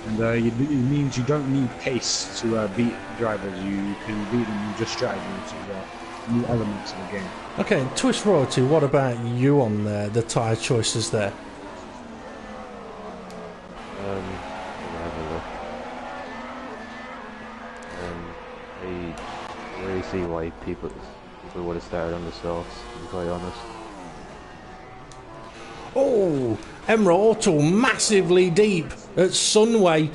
and it means you don't need pace to beat drivers. You can beat them with just strategy, which is new elements of the game. Okay, Twist Royalty, what about you on the tyre choices there? Let me have a look. I really see why people would have started on the softs, to be quite honest. Oh, Emerald Auto massively deep at Sunway.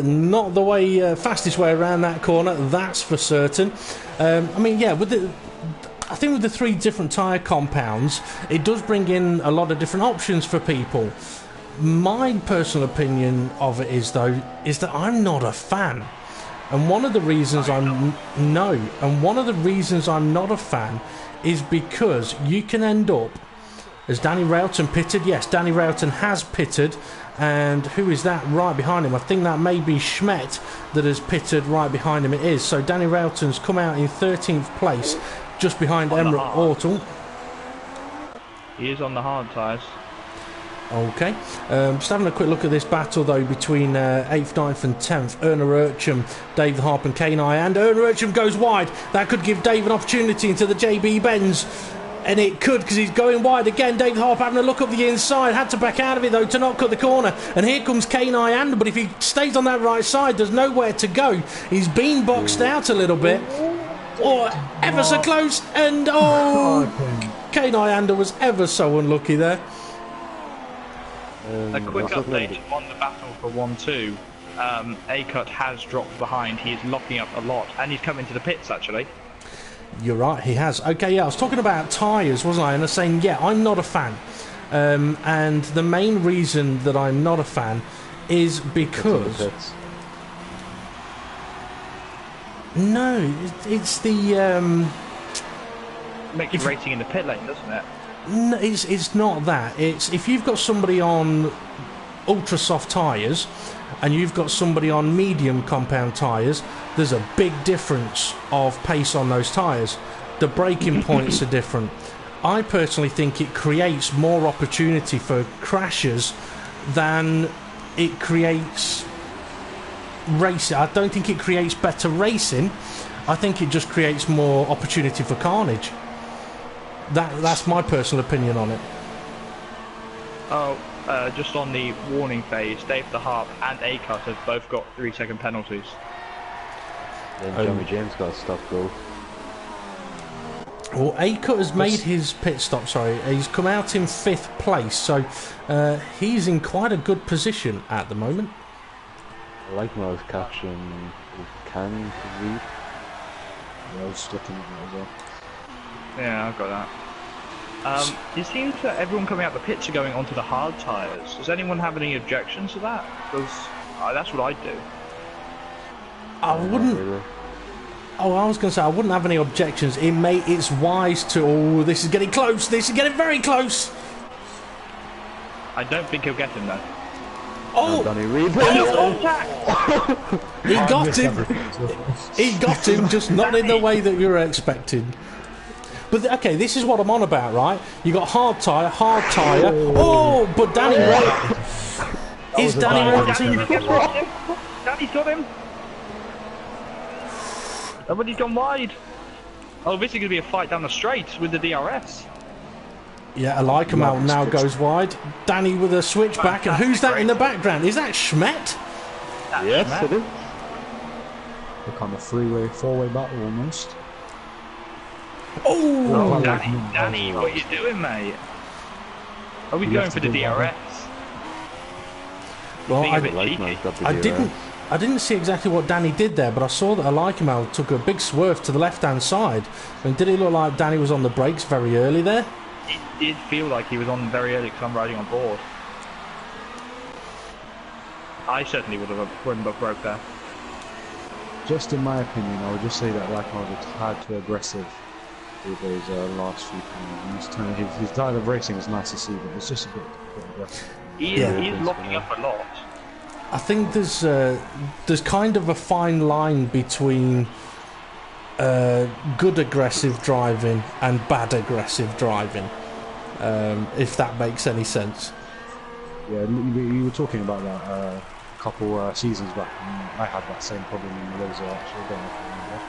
Not the way fastest way around that corner, that's for certain. I mean, yeah, I think with the 3 different tyre compounds, it does bring in a lot of different options for people. My personal opinion of it is that I'm not a fan. And one of the reasons I'm not a fan is because you can end up, as Danny Railton pitted. Yes, Danny Railton has pitted, and who is that right behind him? I think that may be Schmidt that has pitted right behind him. It is. So Danny Railton's come out in 13th place, just behind Emerald Ortal. He is on the hard tyres. Okay, just having a quick look at this battle though between 8th, 9th and 10th, Erna Urcham, Dave the Harp and Kenai, and Erna Urcham goes wide. That could give Dave an opportunity into the JB Benz, and it could, because he's going wide again. Dave the Harp having a look up the inside, had to back out of it though to not cut the corner, and here comes Kenai and, but if he stays on that right side there's nowhere to go. He's been boxed out a little bit. Or ever so close, and Kenai Ander was ever so unlucky there. A quick update on the battle for 1-2. A-Cut has dropped behind. He is locking up a lot, and he's come into the pits actually. You're right, he has. Okay, yeah, I was talking about tyres, wasn't I? And I was saying, yeah, I'm not a fan. And the main reason that I'm not a fan is because... No, it's the... Makes racing in the pit lane, doesn't it? No, it's not that. It's if you've got somebody on ultra soft tyres and you've got somebody on medium compound tyres, there's a big difference of pace on those tyres. The braking points are different. I personally think it creates more opportunity for crashes than it creates racing. I don't think it creates better racing. I think it just creates more opportunity for carnage. That's my personal opinion on it. Just on the warning phase, Dave the Harp and A-Cut have both got 3-second penalties. Then Johnny James got a stop go. Well, A-Cut has made his pit stop, sorry. He's come out in 5th place, so he's in quite a good position at the moment. I like when I was catching Can read. Yeah, I was looking at that as well. Yeah, I've got that. It seems that everyone coming out the pits are going onto the hard tyres. Does anyone have any objections to that? Because that's what I'd do. I wouldn't... Really. Oh, I was going to say, I wouldn't have any objections. It's wise to... Oh, this is getting close. This is getting very close. I don't think he'll get him, though. Oh! Danny Reed. He got him. He got him, just not in the way that we were expecting. But okay, this is what I'm on about, right? You got hard tyre. Oh, but Danny Ray is Danny Ray. Danny's got him. Somebody's gone wide. Oh, this is going to be a fight down the straight with the DRS. Yeah, Alikamal now goes wide. Danny with a switchback, and who's that in the background? Is that Schmidt? Yes, it is. Look on the four-way battle almost. Oh, Danny, what are you doing, mate? Are we going for the DRS? well, Being a bit cheeky. I didn't see exactly what Danny did there, but I saw that Alikamal took a big swerve to the left-hand side. And did it look like Danny was on the brakes very early there? It did feel like he was on very early because I'm riding on board. I certainly wouldn't have broke there. Just in my opinion, I would just say that Alikamal was hard too aggressive with those last few times. His style of racing is nice to see, but it's just a bit aggressive. He is locking up a lot. I think there's kind of a fine line between good aggressive driving and bad aggressive driving, if that makes any sense. Yeah, you were talking about that a couple seasons back, and I had that same problem in Malaysia actually. I don't know if you remember.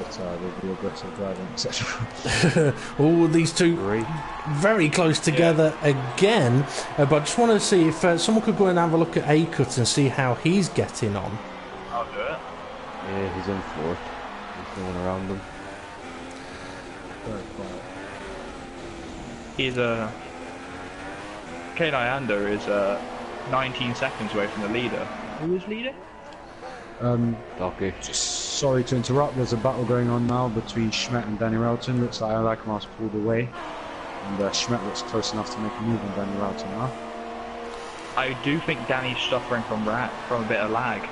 but with the aggressive driving, etc. All these two Great. very close together again. But I just want to see if someone could go and have a look at A-Cut and see how he's getting on. I'll do it. Yeah, he's in fourth. There's no one around him. Very quiet. He's Kane Iander is 19 seconds away from the leader. Who is leading? Docky. Just sorry to interrupt. There's a battle going on now between Schmidt and Danny Relton. Looks like Alakmar's pulled away, and Schmidt looks close enough to make a move on Danny Relton now. I do think Danny's suffering from a bit of lag,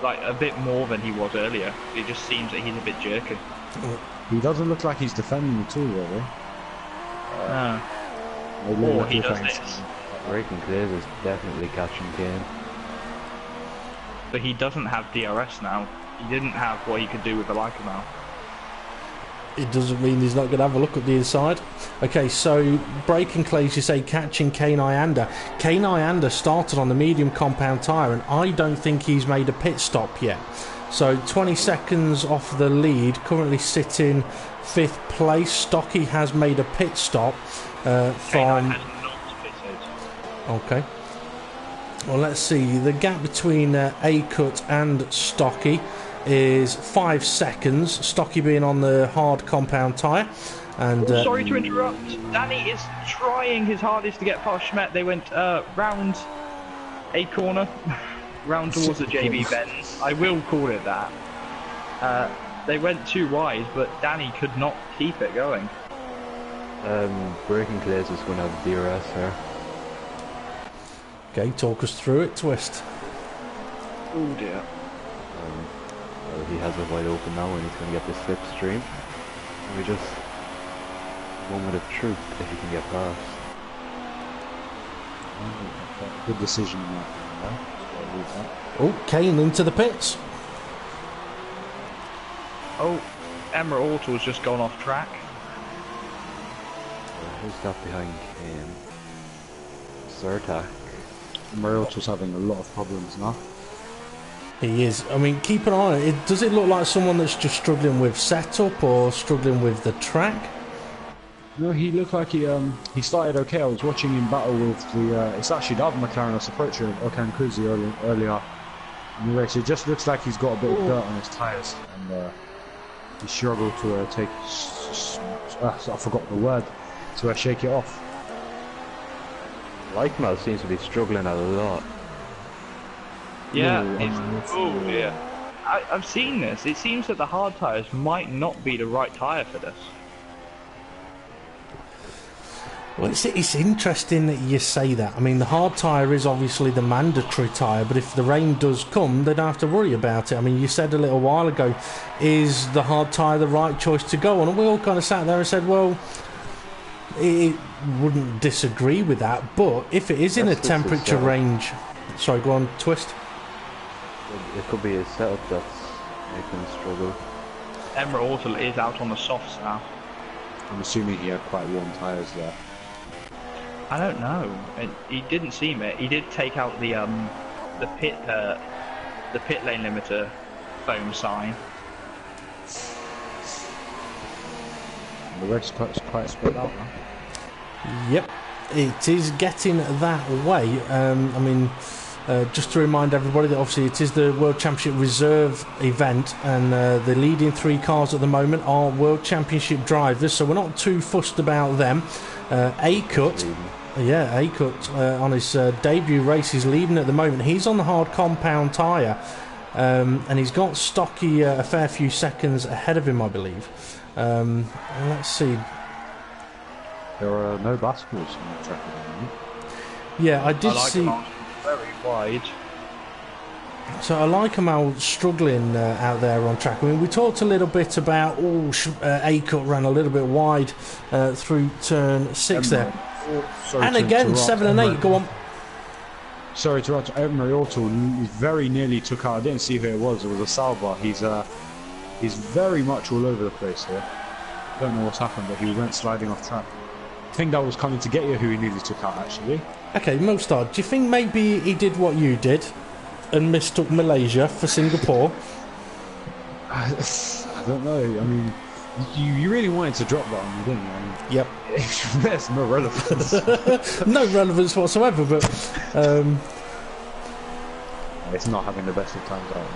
like a bit more than he was earlier. It just seems that he's a bit jerky. He doesn't look like he's defending at all, really. Or he does this. Breaking clears is definitely catching Kane. But he doesn't have DRS now. He didn't have what he could do with the Leica now. It doesn't mean he's not going to have a look at the inside. Okay, so breaking clays, you say catching Kane Iander. Kane Iander started on the medium compound tyre, and I don't think he's made a pit stop yet. So 20 seconds off the lead, currently sitting 5th place. Stocky has made a pit stop Kane from... has not pitted. Okay. Well, let's see. The gap between A-Cut and Stocky is 5 seconds. Stocky being on the hard compound tyre. And Sorry to interrupt. Danny is trying his hardest to get past Schmidt. They went round a corner, round towards the JB bends. I will call it that. They went too wide, but Danny could not keep it going. Breaking clears is going to have DRS here. okay, talk us through it, Twist. Oh dear. Well, he has it wide open now, and he's going to get this slipstream. And we just moment of truth if he can get past. Good decision, Mark. Oh, Kane into the pits. Oh, Emerald Ortal's just gone off track. Who's that behind Kane? Zertak. Mariotto's having a lot of problems now. He is. I mean, keep an eye on it. Does it look like someone that's just struggling with setup or struggling with the track? No, he looked like he started okay. I was watching him battle with the it's actually the other McLaren that's approaching Okan Kuzi earlier in the race. It just looks like he's got a bit of dirt on his tyres, and he struggled to take I forgot the word, to shake it off. Leichmal seems to be struggling a lot. Yeah. No, Oh dear. I've seen this. It seems that the hard tyres might not be the right tyre for this. Well, it's interesting that you say that. I mean, the hard tyre is obviously the mandatory tyre, but if the rain does come, they don't have to worry about it. I mean, you said a little while ago, is the hard tyre the right choice to go on? And we all kind of sat there and said, well, it wouldn't disagree with that, but if it is in a temperature range... Sorry, go on, Twist. It could be a setup that's making him struggle. Emerald Ortal is out on the softs now. I'm assuming he had quite warm tyres there. I don't know. He didn't seem it. He did take out the pit lane limiter foam sign. And the race is quite spread out now. Yep, it is getting that way. I mean, just to remind everybody that obviously it is the World Championship Reserve event, and the leading 3 cars at the moment are World Championship drivers, so we're not too fussed about them. A-Cut, A-Cut on his debut race is leading at the moment. He's on the hard compound tyre, and he's got Stocky a fair few seconds ahead of him, I believe. Let's see. There are no basketballs on the track at the moment. Yeah, I did I like see. him very wide. So I like him out struggling out there on track. I mean, we talked a little bit about A-Cut ran a little bit wide through turn 6 there. And again, 7 and 8, go on. Sorry to interrupt. Emery Ortal very nearly took out. I didn't see who it was. It was a Salva. He's very much all over the place here. Don't know what's happened, but he went sliding off track. I think that was coming to get you who he nearly took out, actually. Okay, Mostar, do you think maybe he did what you did and mistook Malaysia for Singapore? I I don't know. I mean, you really wanted to drop that on me, didn't you? I mean, Yep. there's no relevance. No relevance whatsoever, but It's not having the best of times out.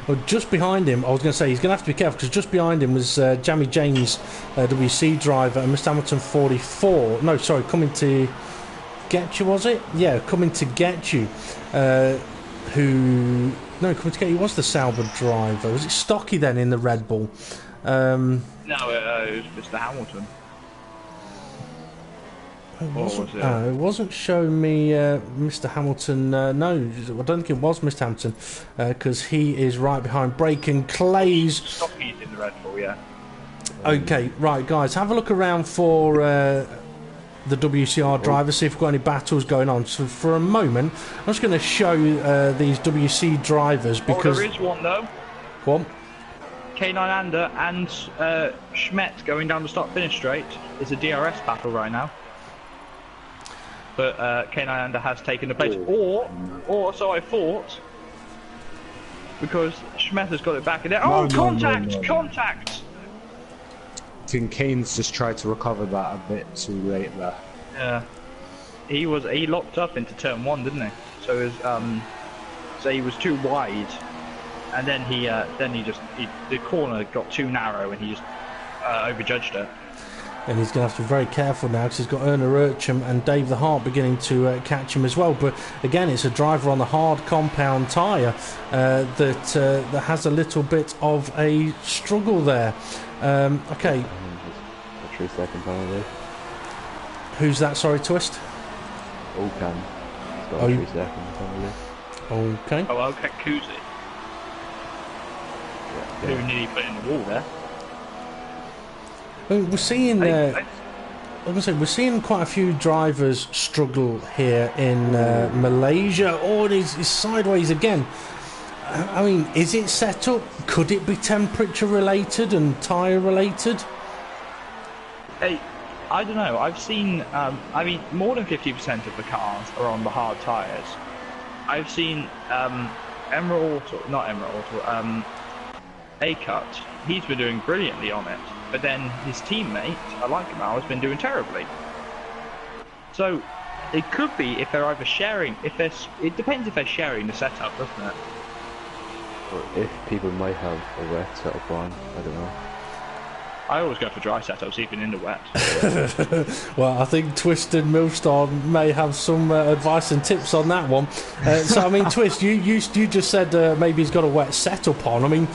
well, just behind him, I was going to say he's going to have to be careful because just behind him was Jamie James, WC driver, and Mr. Hamilton 44. No, sorry, coming to get you, was it? Yeah, coming to get you. Who? No, coming to get you was the Sauber driver. Was it Stocky then in the Red Bull? No, it was Mr. Hamilton. It wasn't showing me Mr. Hamilton. No, I don't think it was Mr. Hamilton because he is right behind Braken Clay's. Stocky's in the Red Bull, yeah. Okay, right, guys, have a look around for the WCR drivers, see if we've got any battles going on. So for a moment, I'm just going to show these WC drivers because there is one though. What? K9 Ander and Schmet going down the start-finish straight. It's a DRS battle right now. But K9 Ander has taken the place. Or so I thought. Because Schmet has got it back in there. Oh, contact! Contact! I think Kane's just tried to recover that a bit too late there. Yeah. He locked up into turn 1, didn't he? So it was, so he was too wide. And then the corner got too narrow and he just overjudged it. And he's going to have to be very careful now because he's got Erna Urcham and Dave the Hart beginning to catch him as well. But again, it's a driver on the hard compound tyre that has a little bit of a struggle there. Okay. A 3-second penalty. Who's that? Sorry, Twist? Okan. He's got a 3-second penalty. Okay. Oh, okay, Kuzi. Who nearly put in the wall there. We're seeing. We're seeing quite a few drivers struggle here in Malaysia. Oh, he's sideways again. I mean, is it set up? Could it be temperature related and tyre related? Hey, I don't know. I've seen. I mean, more than 50% of the cars are on the hard tyres. I've seen A-Cut. He's been doing brilliantly on it, but then his teammate, I like him now, has been doing terribly. So it could be if they're either sharing. It depends if they're sharing the setup, doesn't it? Or if people might have a wet setup on, I don't know. I always go for dry setups, even in the wet. Well, I think Twist and Millstar may have some advice and tips on that one. So, I mean, Twist, you just said maybe he's got a wet setup on. I mean,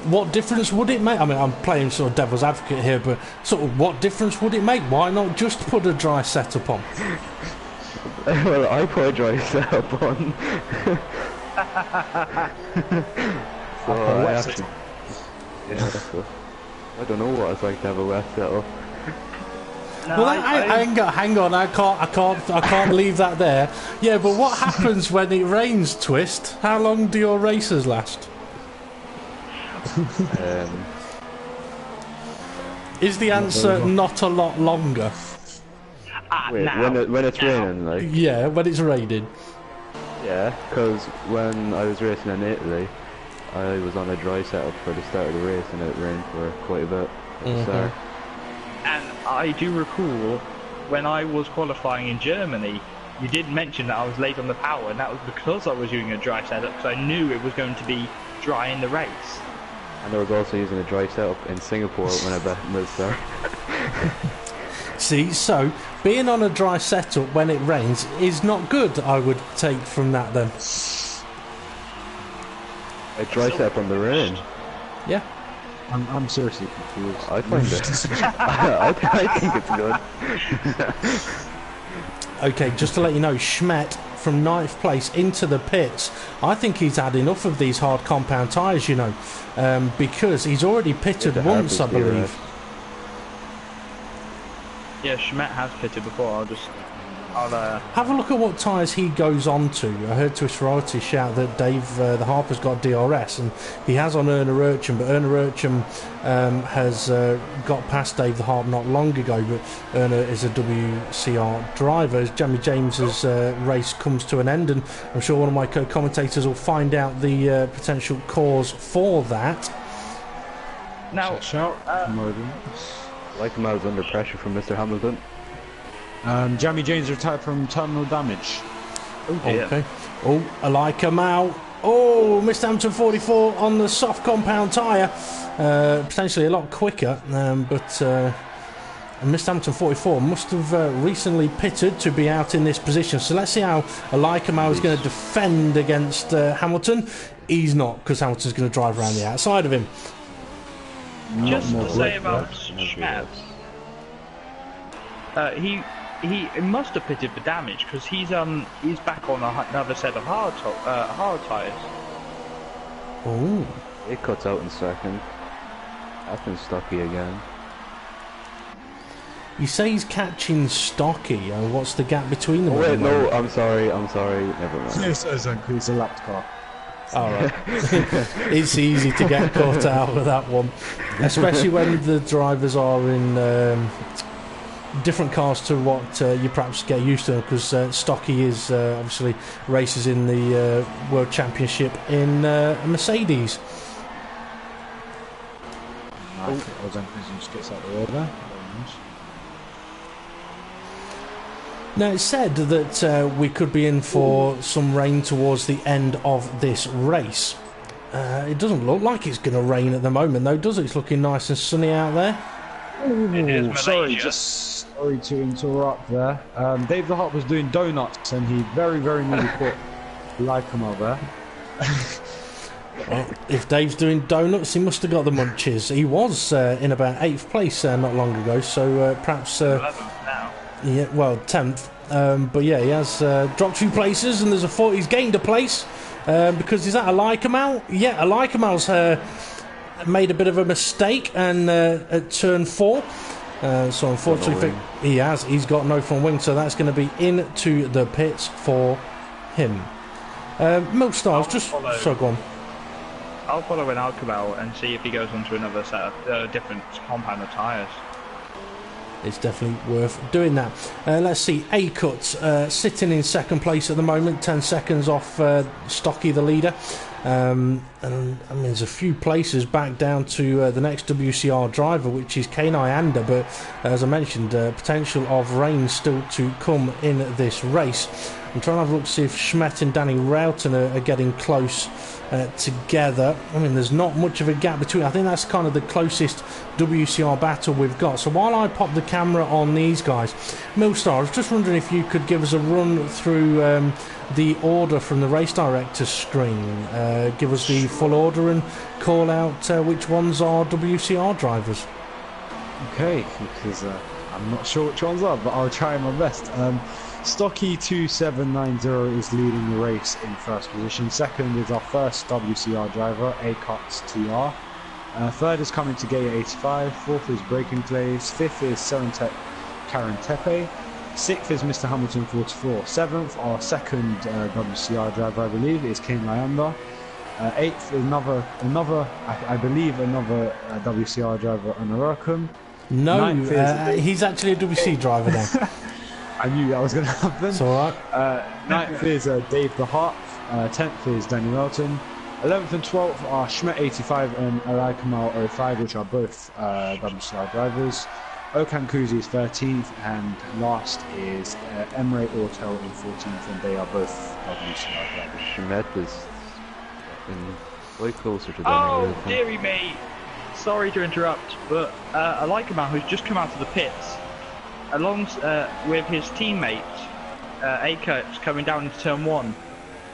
what difference would it make? I mean, I'm playing sort of devil's advocate here, but sort of what difference would it make? Why not just put a dry setup on? Well, I put a dry setup on. So I don't know what it's like to have a wet setup. No, Well, hang on, I can't leave that there. Yeah, but what happens when it rains, Twist? How long do your races last? Is the answer not a lot longer? Wait, when it's raining, like? Yeah, when it's raining. Yeah, because when I was racing in Italy, I was on a dry setup for the start of the race and it rained for quite a bit at the start. And I do recall when I was qualifying in Germany, you did mention that I was late on the power, and that was because I was using a dry setup, because I knew it was going to be dry in the race. And I was also using a dry setup in Singapore when I bet Milstar. See, so being on a dry setup when it rains is not good, I would take from that then. A dry setup on the rain? Yeah. I'm seriously confused. I find it. I think it's good. Okay, just to let you know, Schmet from 9th place into the pits. I think he's had enough of these hard compound tyres, you know, because he's already pitted once, I believe. Yeah, Schmet has pitted before. Have a look at what tyres he goes on to. I heard Twist Variety shout that Dave the Harper's got DRS, and he has on Erna Urchin, but Erna Urchin has got past Dave the Harp not long ago, but Erna is a WCR driver. As Jamie James's race comes to an end, and I'm sure one of my co-commentators will find out the potential cause for that. Now, Like him, I was under pressure from Mr. Hamilton. Jamie James retired from terminal damage. Okay. Oh, I like him out. Oh, Mr. Hampton 44 on the soft compound tyre. Potentially a lot quicker, but Mr. Hampton 44 must have recently pitted to be out in this position. So let's see how Alikamo is going to defend against Hamilton. He's not, because Hamilton's going to drive around the outside of him. just to say about Schmetz, he must have pitted for damage because he's back on another set of hard tyres. Oh, It cuts out in second. That's been Stocky again. you say he's catching Stocky, and what's the gap between them? Oh, wait, no, I'm sorry, never mind. It's a lapped car. Alright. It's easy to get caught out of that one, especially when the drivers are in different cars to what you perhaps get used to, because Stocky is obviously races in the World Championship in a Mercedes. Just gets out the way there. Now, it's said that we could be in for some rain towards the end of this race. It doesn't look like it's going to rain at the moment, though, does it? It's looking nice and sunny out there. It is Malaysia. Sorry to interrupt there. Dave the Hart was doing donuts, and he very, very nearly put Lycomel there. Well, if Dave's doing donuts, he must have got the munchies. He was in about 8th place not long ago, so perhaps... 11th now. Yeah, well, 10th. But yeah, he has dropped 2 places, and he's gained a place. Because is that a Lycomel? Yeah, a Lycomel's made a bit of a mistake and at turn 4. So unfortunately, he's got no front wing, so that's going to be into the pits for him. Milstars, just so go on. I'll follow in Alcabal and see if he goes onto another set of different compound of tyres. It's definitely worth doing that. Let's see, A-Cuts sitting in 2nd place at the moment, 10 seconds off Stocky, the leader. And I mean, there's a few places back down to the next WCR driver, which is Kenai Ander, but as I mentioned, potential of rain still to come in this race. I'm trying to have a look to see if Schmet and Danny Rowton are getting close together. I mean, there's not much of a gap between. I think that's kind of the closest WCR battle we've got. So while I pop the camera on these guys, Milstar, I was just wondering if you could give us a run through the order from the race director's screen. Give us the full order and call out which ones are WCR drivers. Okay, because I'm not sure which ones are, but I'll try my best. Stocky 2790 is leading the race in 1st position. 2nd is our first WCR driver, A-Cuts TR. 3rd is coming to Gate 85. 4th is Breaking Clays. 5th is Serentech Karen Tepe. 6th is Mr. Hamilton 44. 7th, our 2nd WCR driver, I believe, is King Lyanda. 8th, another I believe another WCR driver, Anuracum. No, he's actually a WC driver now. I knew that was going to happen. It's alright. 9th is Dave the Hart. 10th is Danny Melton. 11th and 12th are Schmet 85 and Alai Kamal 05, which are both WCR drivers. Okan Kuzi is 13th, and last is Emre Auto in 14th, and they are both WCR drivers. Schmet is way closer to Danny. Oh, dearie me. Sorry to interrupt, but I like a man who's just come out of the pits, along with his teammate, A-Kurtz, coming down into turn 1.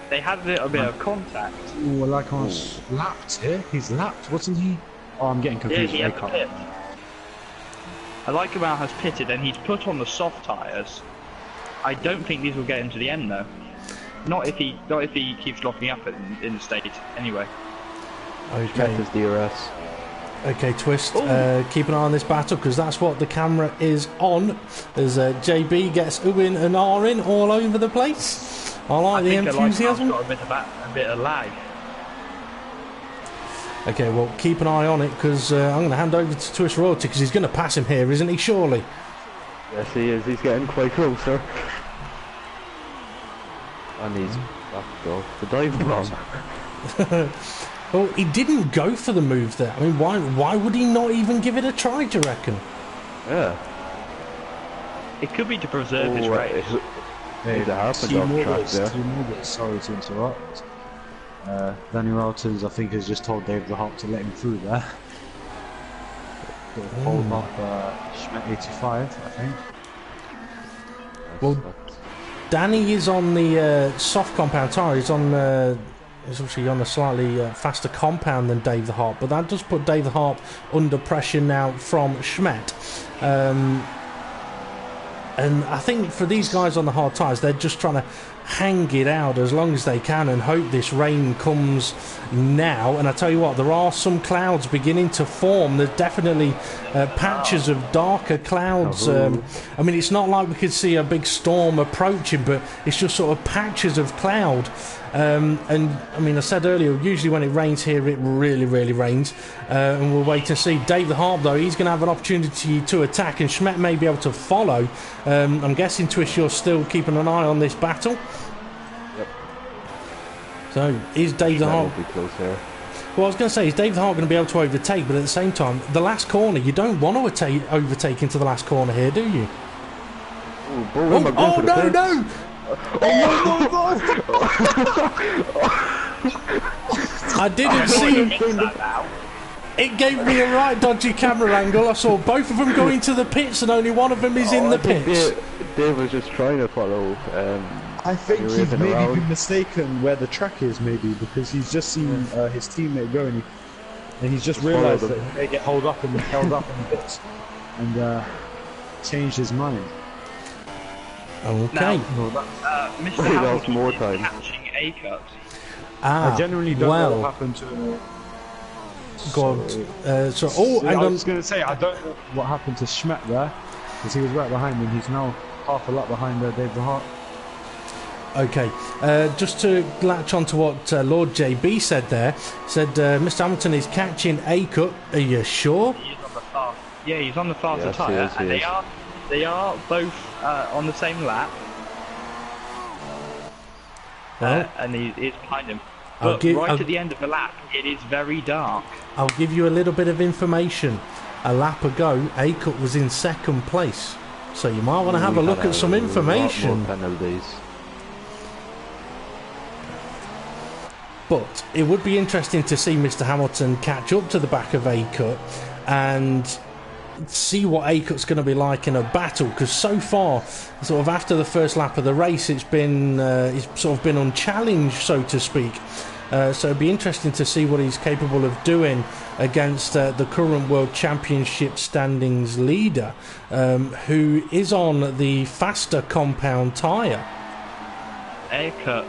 They had a little bit of contact. Oh, like I was lapped here. He's lapped, wasn't he? Oh, I'm getting confused. Yeah, he had the pit. Alikamal has pitted and he's put on the soft tyres. I don't think these will get him to the end though. Not if he keeps locking up in the state anyway. Okay. His DRS. Okay, Twist, keep an eye on this battle because that's what the camera is on as JB gets oohing and ahhing all over the place. I like the enthusiasm. Got a bit of lag. Okay, well, keep an eye on it because I'm going to hand over to Twist Royalty because he's going to pass him here, isn't he, surely? Yes, he is. He's getting quite closer. And he's backed off the dive bomb. Well, he didn't go for the move there. I mean, why would he not even give it a try, do you reckon? Yeah. It could be to preserve his race. There's a Harper off track there. Sorry to interrupt. Danny Railton's, I think, has just told Dave the Hawk to let him through there. Hold up Schmidt 85, I think. Well, Danny is on the soft compound tyre. He's on... He's obviously on a slightly faster compound than Dave the Harp, but that does put Dave the Harp under pressure now from Schmidt. And I think for these guys on the hard tyres, they're just trying to hang it out as long as they can and hope this rain comes now. And I tell you what, there are some clouds beginning to form. There's definitely patches of darker clouds. I mean, it's not like we could see a big storm approaching, but it's just sort of patches of cloud. And I mean, I said earlier, usually when it rains here, it really, really rains. And we'll wait and see. Dave the Harp, though, he's going to have an opportunity to attack, and Schmidt may be able to follow. I'm guessing, Twist, you're still keeping an eye on this battle. Yep. So, is Dave the Harp... Be close here. Well, I was going to say, is Dave the Harp going to be able to overtake? But at the same time, the last corner, you don't want to overtake into the last corner here, do you? Oh, no! I didn't see him. It gave me a right dodgy camera angle. I saw both of them go into the pits and only one of them is in the pits. Dave was just trying to follow. I think he's maybe been mistaken where the track is, maybe, because he's just seen his teammate go and he's just realised that he may get held up in the pits and changed his mind. Okay. Mr. Hamilton more time. Catching a cut. I generally don't know what happened to... I was going to say, I don't know what happened to Schmidt there, because he was right behind him. He's now half a lap behind Dave the Hart. Okay, just to latch on to what Lord JB said there, said Mr. Hamilton is catching a cut. Are you sure? He's on the fast. Yeah, he's on the faster tyre, and they are both on the same lap. And he is behind him. But at the end of the lap, it is very dark. I'll give you a little bit of information. A lap ago, Acut was in second place. So you might want to have a look at some information. But it would be interesting to see Mr. Hamilton catch up to the back of Acut and see what Acut's going to be like in a battle, because so far, sort of after the first lap of the race, it's sort of been unchallenged, so to speak. So it'd be interesting to see what he's capable of doing against the current World Championship standings leader, who is on the faster compound tyre. Acut,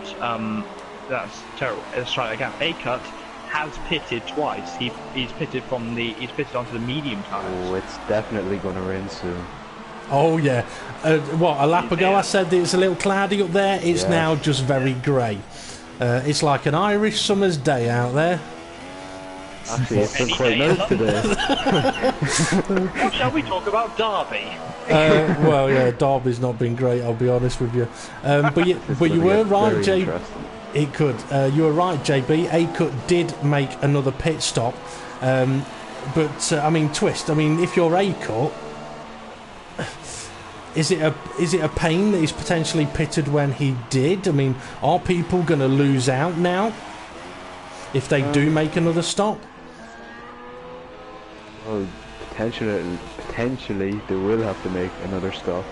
that's terrible. Let's try it again. Acut has pitted twice. He's pitted onto the medium tyres. Oh, it's definitely going to rain soon. Oh yeah. A lap ago I said that it's a little cloudy up there. It's now just very grey. It's like an Irish summer's day out there. Actually, it's been quite nice today. Shall we talk about Derby? Well, yeah, Derby's not been great, I'll be honest with you. But you were right, JB. It could. You were right, JB. Acut did make another pit stop. But I mean, Twist. I mean, if you're Acut, is it a pain that he's potentially pitted when he did? I mean, are people going to lose out now if they do make another stop? Well, potentially they will have to make another stop.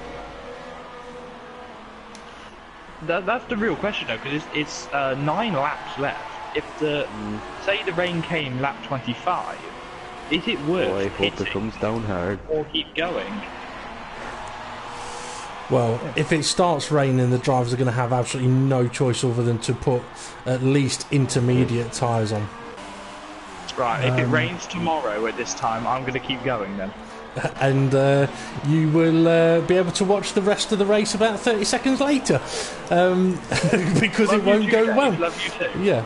That's the real question, though, because it's 9 laps left. If say the rain came lap 25, is it worth I hope it comes down hard or keep going? Well, if it starts raining, the drivers are going to have absolutely no choice other than to put at least intermediate tyres on. Right, if it rains tomorrow at this time, I'm going to keep going then. And you will be able to watch the rest of the race about 30 seconds later, because it won't go well. Love you too. Yeah,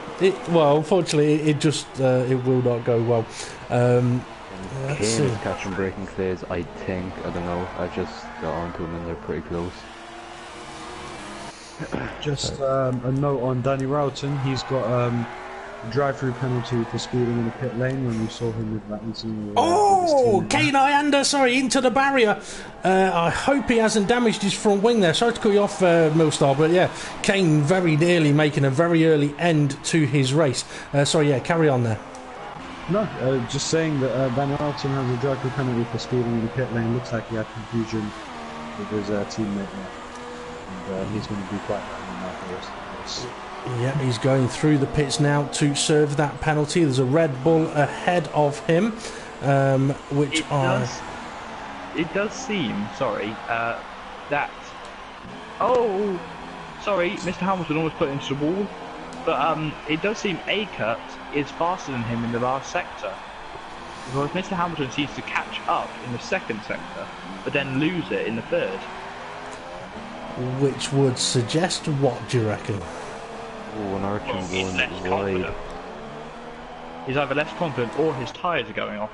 well, unfortunately, it just it will not go well. Kane is catching braking phase, I think. I don't know. I just got onto him and they're pretty close. Just a note on Danny Rowton. He's got a drive-through penalty for speeding in the pit lane when we saw him with that incident. Oh, Kane Ianda, sorry, into the barrier. I hope he hasn't damaged his front wing there. Sorry to cut you off, Millstar, but yeah, Kane very nearly making a very early end to his race. Sorry, yeah, carry on there. No, just saying that Danny Rowton has a drive-through penalty for speeding in the pit lane. Looks like he had confusion with his teammate there. And he's going to be quite bad in that race. Yeah, he's going through the pits now to serve that penalty. There's a Red Bull ahead of him, which It does seem, sorry, that... Oh, sorry, Mr. Hamilton almost put into the wall. But it does seem A-Cut is faster than him in the last sector. Because Mr. Hamilton seems to catch up in the second sector, but then lose it in the third. Which would suggest what, do you reckon? Oh, an arching He's less going wide. confident. He's either less confident or his tyres are going off.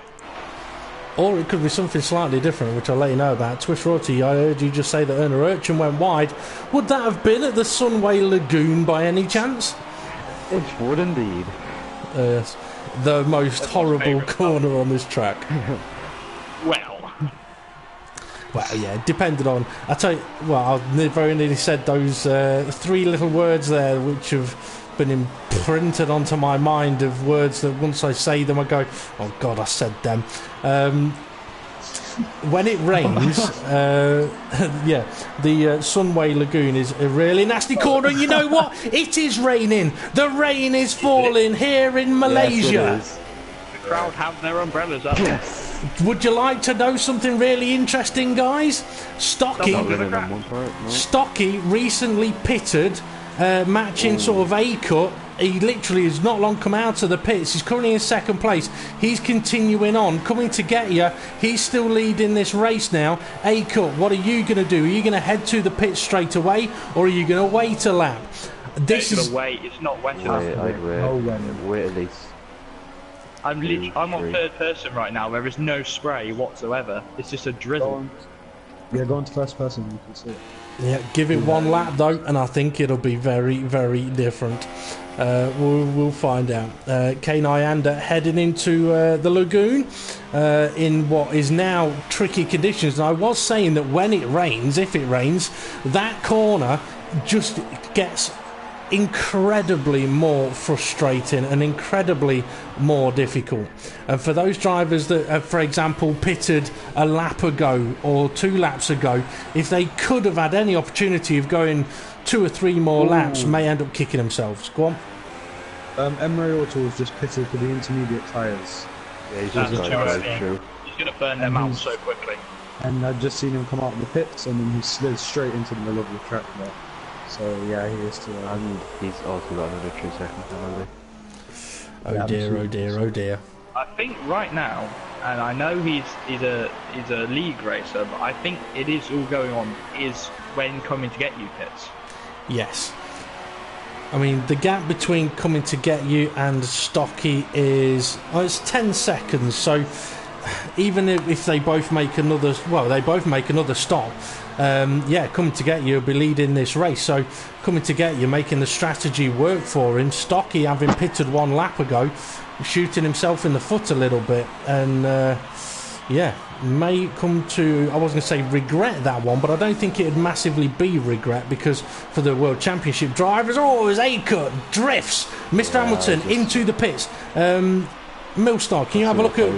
Or it could be something slightly different, which I'll let you know about. Twist Rorty, I heard you just say that Erna Urchin went wide. Would that have been at the Sunway Lagoon by any chance? It would indeed. The most horrible corner on this track. Well, yeah, depended on... I tell you, well, I very nearly said those three little words there, which have been imprinted onto my mind of words that once I say them, I go, oh God, I said them. When it rains, yeah, the Sunway Lagoon is a really nasty corner, and you know what? It is raining. The rain is falling here in Malaysia. Yes, The crowd have their umbrellas up. Yes. Would you like to know something really interesting, guys? Stocky recently pitted, matching sort of A-Cut. He literally has not long come out of the pits. He's currently in second place. He's continuing on, coming to get you. He's still leading this race now. A-Cut, what are you going to do? Are you going to head to the pits straight away, or are you going to wait a lap? This is wait. It's not wet enough. I'd wait at least. I'm on third person right now. There is no spray whatsoever. It's just a drizzle. Go on to first person. You can see it. Yeah, give it one lap though, and I think it'll be very, very different. We'll find out. Kane Ianda heading into the lagoon in what is now tricky conditions. And I was saying that when it rains, if it rains, that corner just gets incredibly more frustrating and incredibly more difficult. And for those drivers that have, for example, pitted a lap ago or 2 laps ago, if they could have had any opportunity of going 2 or 3 more laps, may end up kicking themselves. Go on. Emery Auto has just pitted for the intermediate tyres. Yeah, he's That's just true. He's going to burn them out so quickly. And I've just seen him come out of the pits and then he slid straight into the middle of the track there. So yeah, he is still. And he's also got another 2-second penalty. Oh dear, oh dear, oh dear. I think right now, and I know he's a league racer, but I think it is all going on is when coming to get you pits. Yes. I mean, the gap between coming to get you and Stocky is it's 10 seconds. So even if they both make another, stop. Yeah, coming to get you will be leading this race. So coming to get you, making the strategy work for him. Stocky, having pitted 1 lap ago, shooting himself in the foot a little bit, and yeah, may come to, I wasn't going to say regret that one, but I don't think it'd massively be regret, because for the World Championship drivers, oh, his A-Cut drifts. Mr. Hamilton into the pits. Millstar, can you have a look at...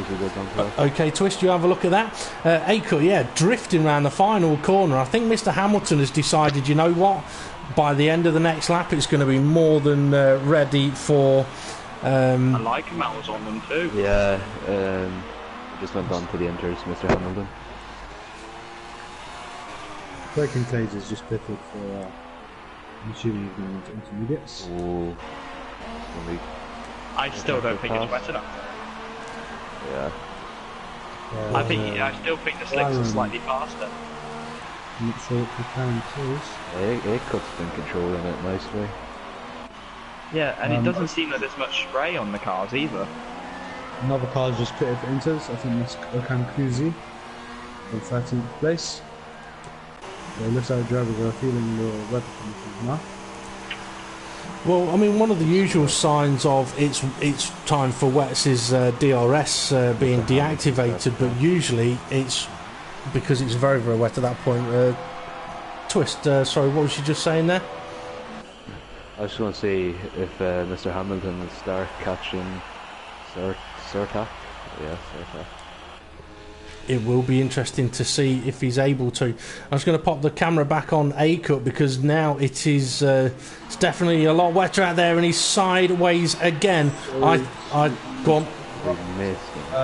Okay, Twist, you have a look at that. A-Cut, yeah, drifting around the final corner. I think Mr. Hamilton has decided, you know what, by the end of the next lap it's going to be more than ready for... I like him, I was on them too. Yeah, just went on to the enters, Mr. Hamilton. Braking phase is just pitted for... I'm assuming he's going into intermediates. Oh, I still don't think it's wet enough. Yeah. I still think the slicks are slightly faster. I'm not sure what the current is. A-Cut's been controlling it nicely. Yeah, and it doesn't seem that there's much spray on the cars either. Another car just pitted for Inters. I think that's Okan Kuzi from 13th place. It looks like drivers are feeling the weather conditions now. Well, I mean, one of the usual signs of it's time for wets is DRS being deactivated, but usually it's because it's very, very wet at that point. Twist, sorry, what was you just saying there? I was just going to see if Mr. Hamilton will start catching Surtac. Yeah, Surtac. It will be interesting to see if he's able to. I'm just going to pop the camera back on A-Cut because now it is it's definitely a lot wetter out there, and he's sideways again. I go on.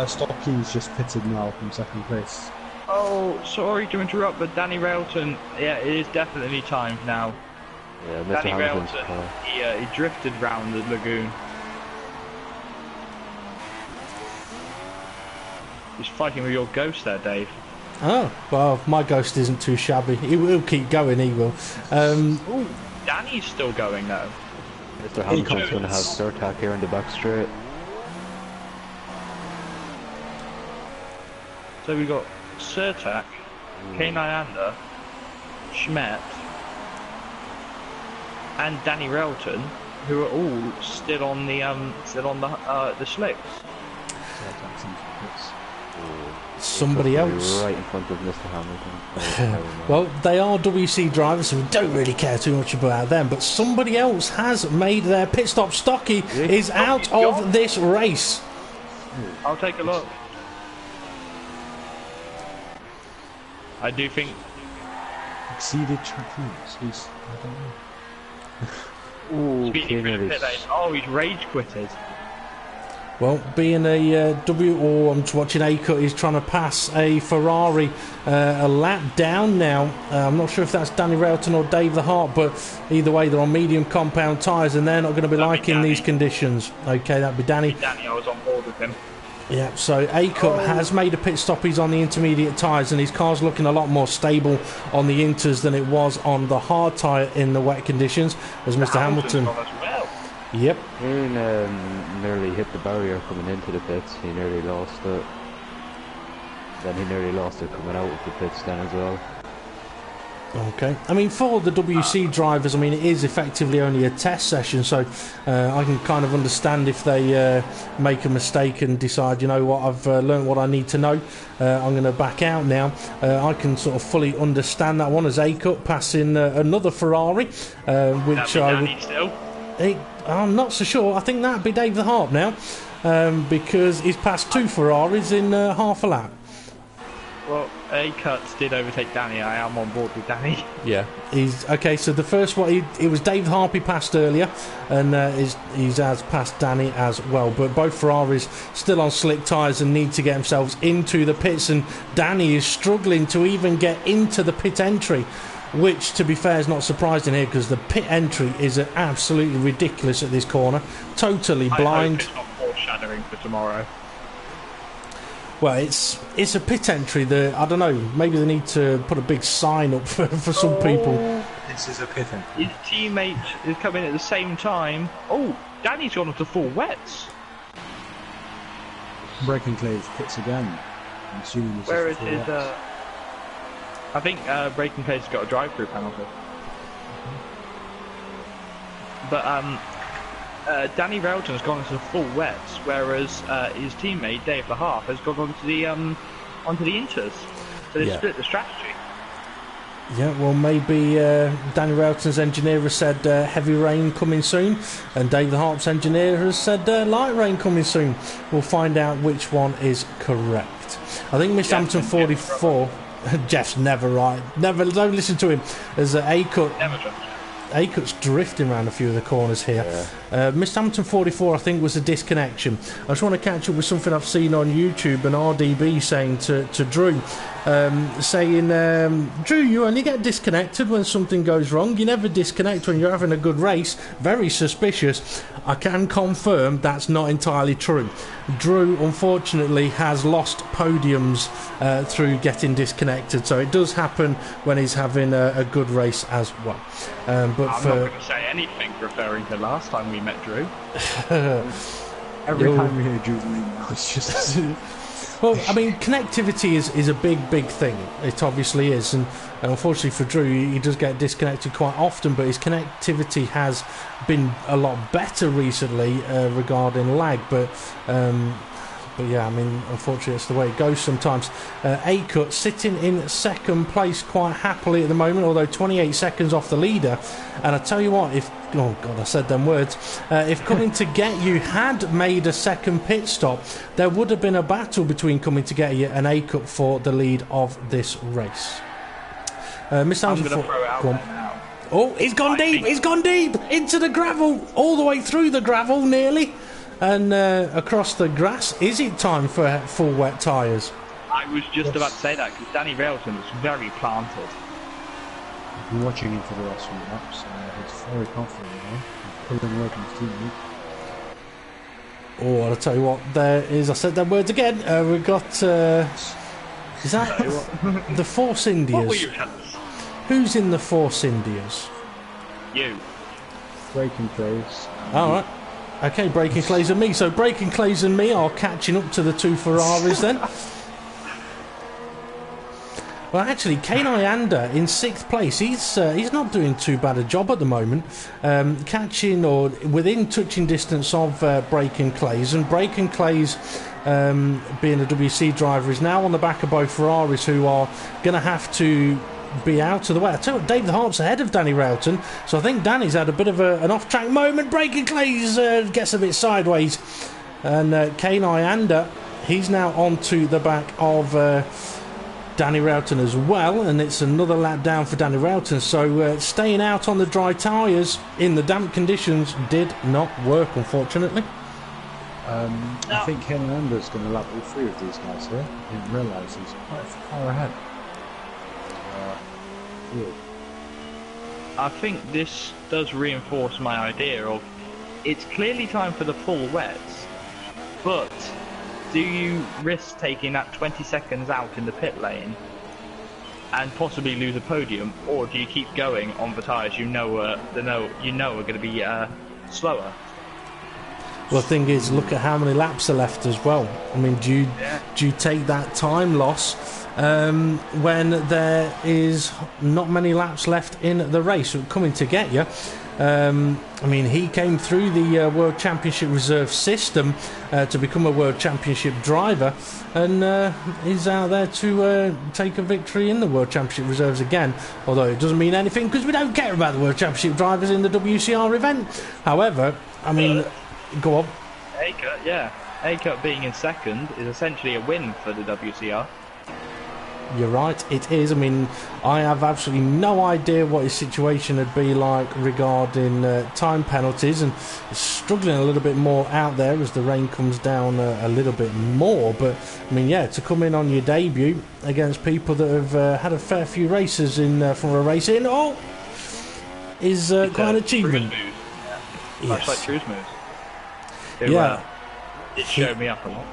Stockey's just pitted now from second place. Oh, sorry to interrupt, but Danny Railton, yeah, it is definitely time now. Yeah, Mr. Danny Hamilton's Railton, car. he drifted round the lagoon. He's fighting with your ghost there, Dave. Oh, well, my ghost isn't too shabby. He will keep going, he will. Ooh, Danny's still going though. Mr. Hamilton's going to have Surtac here in the back straight. So we've got Surtac, K9 Schmidt, and Danny Railton, who are all still on the slicks. Somebody else. Right in front of Mr. Hamilton. Well, they are WC drivers, so we don't really care too much about them. But somebody else has made their pit stop. Stocky is out of this race. I'll take a look. I do think Exceeded track limits. I don't know. Ooh, speaking for the pit lane. Oh, he's rage quitted. Well, being I'm just watching A-Cut, he's trying to pass a Ferrari a lap down now. I'm not sure if that's Danny Railton or Dave the Hart, but either way, they're on medium compound tyres and they're not going to be liking these conditions. Okay, that'd be Danny. Danny, I was on board with him. Yeah, so A-Cut has made a pit stop. He's on the intermediate tyres and his car's looking a lot more stable on the inters than it was on the hard tyre in the wet conditions, as Mr. Hamilton. Yep. He nearly hit the barrier coming into the pits. He nearly lost it. Then he nearly lost it coming out of the pits then as well. Okay. I mean, for the WC drivers, I mean, it is effectively only a test session, so I can kind of understand if they make a mistake and decide, you know what, I've learned what I need to know, I'm going to back out now. I can sort of fully understand that one as A-Cut passing another Ferrari, which I would... I'm not so sure. I think that'd be Dave the Harp now, because he's passed two Ferraris in half a lap. Well, A-Cut did overtake Danny. I am on board with Danny. Yeah. He's okay. So the first one, it was Dave the Harp he passed earlier, and he's has passed Danny as well. But both Ferraris still on slick tyres and need to get themselves into the pits, and Danny is struggling to even get into the pit entry. Which, to be fair, is not surprising here because the pit entry is absolutely ridiculous at this corner. Totally blind. I hope it's not foreshadowing for tomorrow. Well, it's a pit entry that, I don't know, maybe they need to put a big sign up for some people. This is a pit entry. His teammate is coming at the same time. Oh, Danny's gone into full wets. Breaking Clays pits again. I'm assuming this Where is is his... I think Breaking Clay's got a drive-through penalty. But Danny Railton's gone into the full wets, whereas his teammate Dave the Harp has gone onto the inters. So they split the strategy. Yeah, well, maybe Danny Railton's engineer has said heavy rain coming soon, and Dave the Harp's engineer has said light rain coming soon. We'll find out which one is correct. I think Miss Hampton 44. Jeff's never right. Never. Don't listen to him. As A-Cut. Never trust. Acut's drifting around a few of the corners here. Mr. Hampton 44, I think, was a disconnection. I just want to catch up with something I've seen on YouTube, and RDB saying to Drew, Drew, you only get disconnected when something goes wrong. You never disconnect when you're having a good race. Very suspicious. I can confirm that's not entirely true. Drew, unfortunately, has lost podiums through getting disconnected, so it does happen when he's having a good race as well. But I'm not going to say anything referring to last time we met Drew. Every time we hear Drew's name now, it's just... Well, I mean, connectivity is a big thing. It obviously is, and unfortunately for Drew, he does get disconnected quite often, but his connectivity has been a lot better recently regarding lag, but yeah, I mean, unfortunately it's the way it goes sometimes. Acut sitting in second place quite happily at the moment, although 28 seconds off the leader. And I tell you what, oh God, I said them words. If Coming to Get You had made a second pit stop, there would have been a battle between Coming to Get You and Acut for the lead of this race. Miss I'm going to throw out there now. Oh, he's gone deep! He's gone deep! Into the gravel! All the way through the gravel, nearly. And across the grass. Is it time for full wet tyres? I was just about to say that, because Danny Railton was very planted. I've been watching him for the last few laps. He's very confident now. He's pulling away from his teammate. Oh, I'll tell you what, there is, I said them words again, we've got, is that the Force Indias? What were you telling us? Who's in the Force Indias? You. Braking place. Alright, okay, Braking Clays and me, so Braking Clays and me are catching up to the two Ferraris then. Well, actually, Kenai Ander in 6th place. He's not doing too bad a job at the moment, catching or within touching distance of Braken Clays. And Braken Clays, being a WC driver, is now on the back of both Ferraris, who are going to have to be out of the way. I tell you what, Dave the Harp's ahead of Danny Railton, so I think Danny's had a bit of an off-track moment. Braken Clays gets a bit sideways, and Kenai Ander, he's now onto the back of Danny Railton as well, and it's another lap down for Danny Railton. So staying out on the dry tyres in the damp conditions did not work, unfortunately. I think Ken Lander's going to lap all three of these guys here. I didn't realise he's quite far ahead. I think this does reinforce my idea of it's clearly time for the full wets, but do you risk taking that 20 seconds out in the pit lane and possibly lose a podium, or do you keep going on the tyres you know are going to be slower? Well, the thing is, look at how many laps are left as well. I mean, do you take that time loss when there is not many laps left in the race? Coming to Get You, I mean, he came through the World Championship Reserve system to become a World Championship driver, and he's out there to take a victory in the World Championship Reserves again, although it doesn't mean anything because we don't care about the World Championship drivers in the WCR event. However, I mean, go on. Acut being in second is essentially a win for the WCR. You're right, it is. I mean, I have absolutely no idea what his situation would be like regarding time penalties, and struggling a little bit more out there as the rain comes down a little bit more. But, I mean, yeah, to come in on your debut against people that have had a fair few races in from a race in, is quite an achievement. Much like Drew's moves. It showed me up a lot.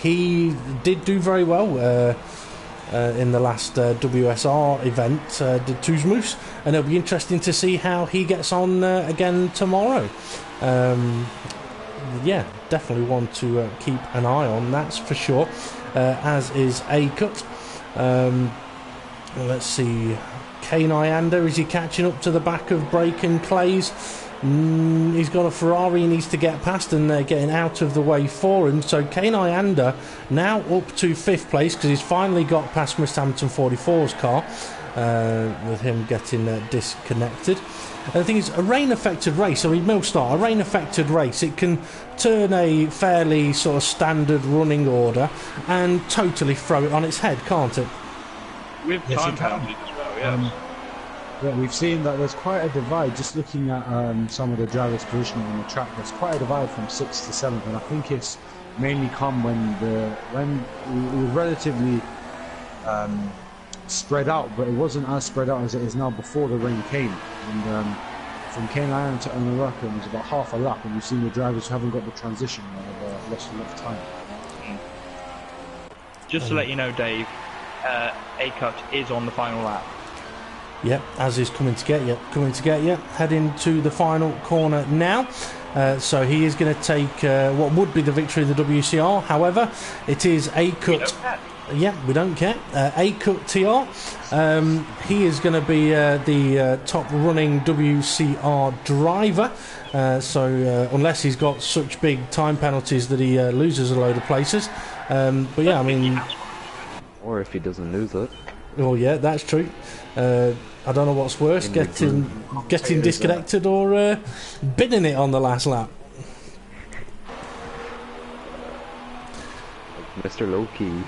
He did do very well in the last WSR event, did Tuzmus, and it'll be interesting to see how he gets on again tomorrow. Yeah, definitely one to keep an eye on, that's for sure, as is Acut. Let's see, Kenai Ander, is he catching up to the back of Braken Clays? He's got a Ferrari he needs to get past, and they're getting out of the way for him. So Kenai Ander now up to 5th place because he's finally got past Mr. Hampton 44's car, with him getting disconnected. And the thing is, a rain-affected race, I mean, Millstar, a rain-affected race, it can turn a fairly sort of standard running order and totally throw it on its head, can't it? With time penalties as well, yes. Yeah, we've seen that there's quite a divide. Just looking at some of the drivers' positioning on the track, there's quite a divide from 6th to 7th, and I think it's mainly come when it was relatively spread out, but it wasn't as spread out as it is now before the rain came. And from Cane Island to Onaraka, it was about half a lap, and we've seen the drivers who haven't got the transition have lost a lot of time. Just to let you know, Dave, A-Cut is on the final lap. Yep, as is coming to get you, heading to the final corner now. So he is going to take what would be the victory of the WCR. However, it is A-Cut. Yeah, we don't care. A-Cut TR. He is going to be the top running WCR driver. So unless he's got such big time penalties that he loses a load of places. But yeah, I mean... Or if he doesn't lose it. Oh yeah, that's true. I don't know what's worse, getting disconnected or bidding it on the last lap. Mr. Low-Key.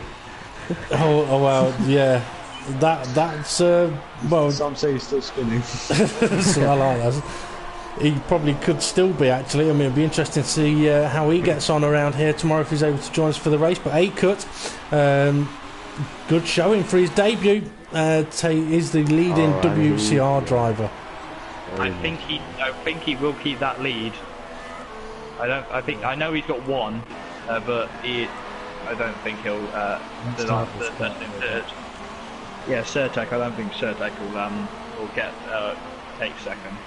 Oh well, yeah. That's well. Some say he's still spinning. So I like that. He probably could still be, actually. I mean, it'd be interesting to see how he gets on around here tomorrow if he's able to join us for the race. But A-Cut, good showing for his debut. Is the leading WCR driver. I think he will keep that lead. I know he's got one, but I don't think he'll. Yeah, Surtek. I don't think Surtek will get take second.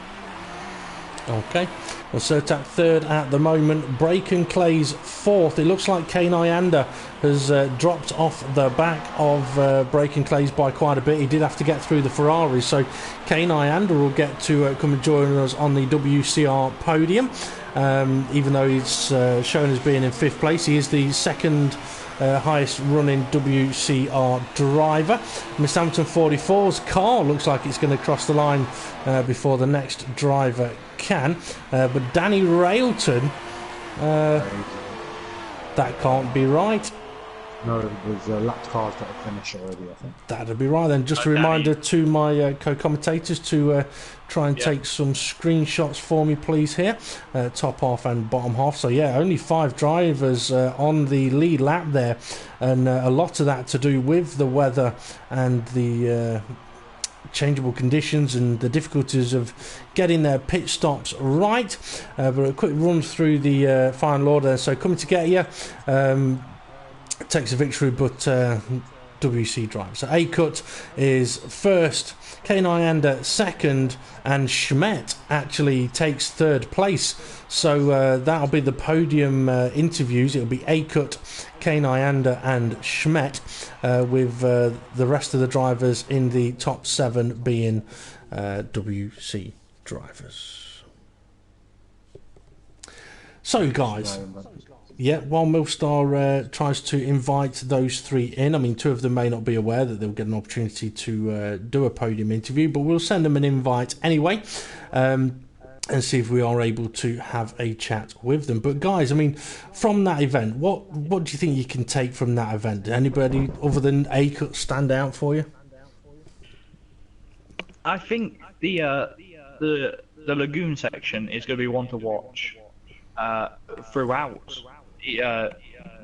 Okay, well, Surtak third at the moment. Braken Clay's fourth. It looks like Kane Ianda has dropped off the back of Braken Clay's by quite a bit. He did have to get through the Ferraris, so Kane Ianda will get to come and join us on the WCR podium. Even though he's shown as being in fifth place, he is the second highest running WCR driver. Miss Hampton 44's car looks like it's going to cross the line before the next driver can. But Danny Railton, that can't be right. No, there's lapped cars that have finished already, I think. That'd be right then. Just a reminder to my co-commentators to try and take some screenshots for me, please, here. Top half and bottom half. So, yeah, only 5 drivers on the lead lap there. And a lot of that to do with the weather and the changeable conditions and the difficulties of getting their pit stops right. But a quick run through the final order. So, coming to get you... takes a victory, but WC drive. So A-Cut is first, Kane Ianda second, and Schmidt actually takes third place. So that'll be the podium interviews. It'll be A-Cut, Kane Ianda, and Schmidt, with the rest of the drivers in the top 7 being WC drivers. So, guys. Yeah, while Milstar tries to invite those 3 in, I mean, 2 of them may not be aware that they'll get an opportunity to do a podium interview, but we'll send them an invite anyway and see if we are able to have a chat with them. But guys, I mean, from that event, what do you think you can take from that event? Anybody other than A-Cut stand out for you? I think the lagoon section is going to be one to watch throughout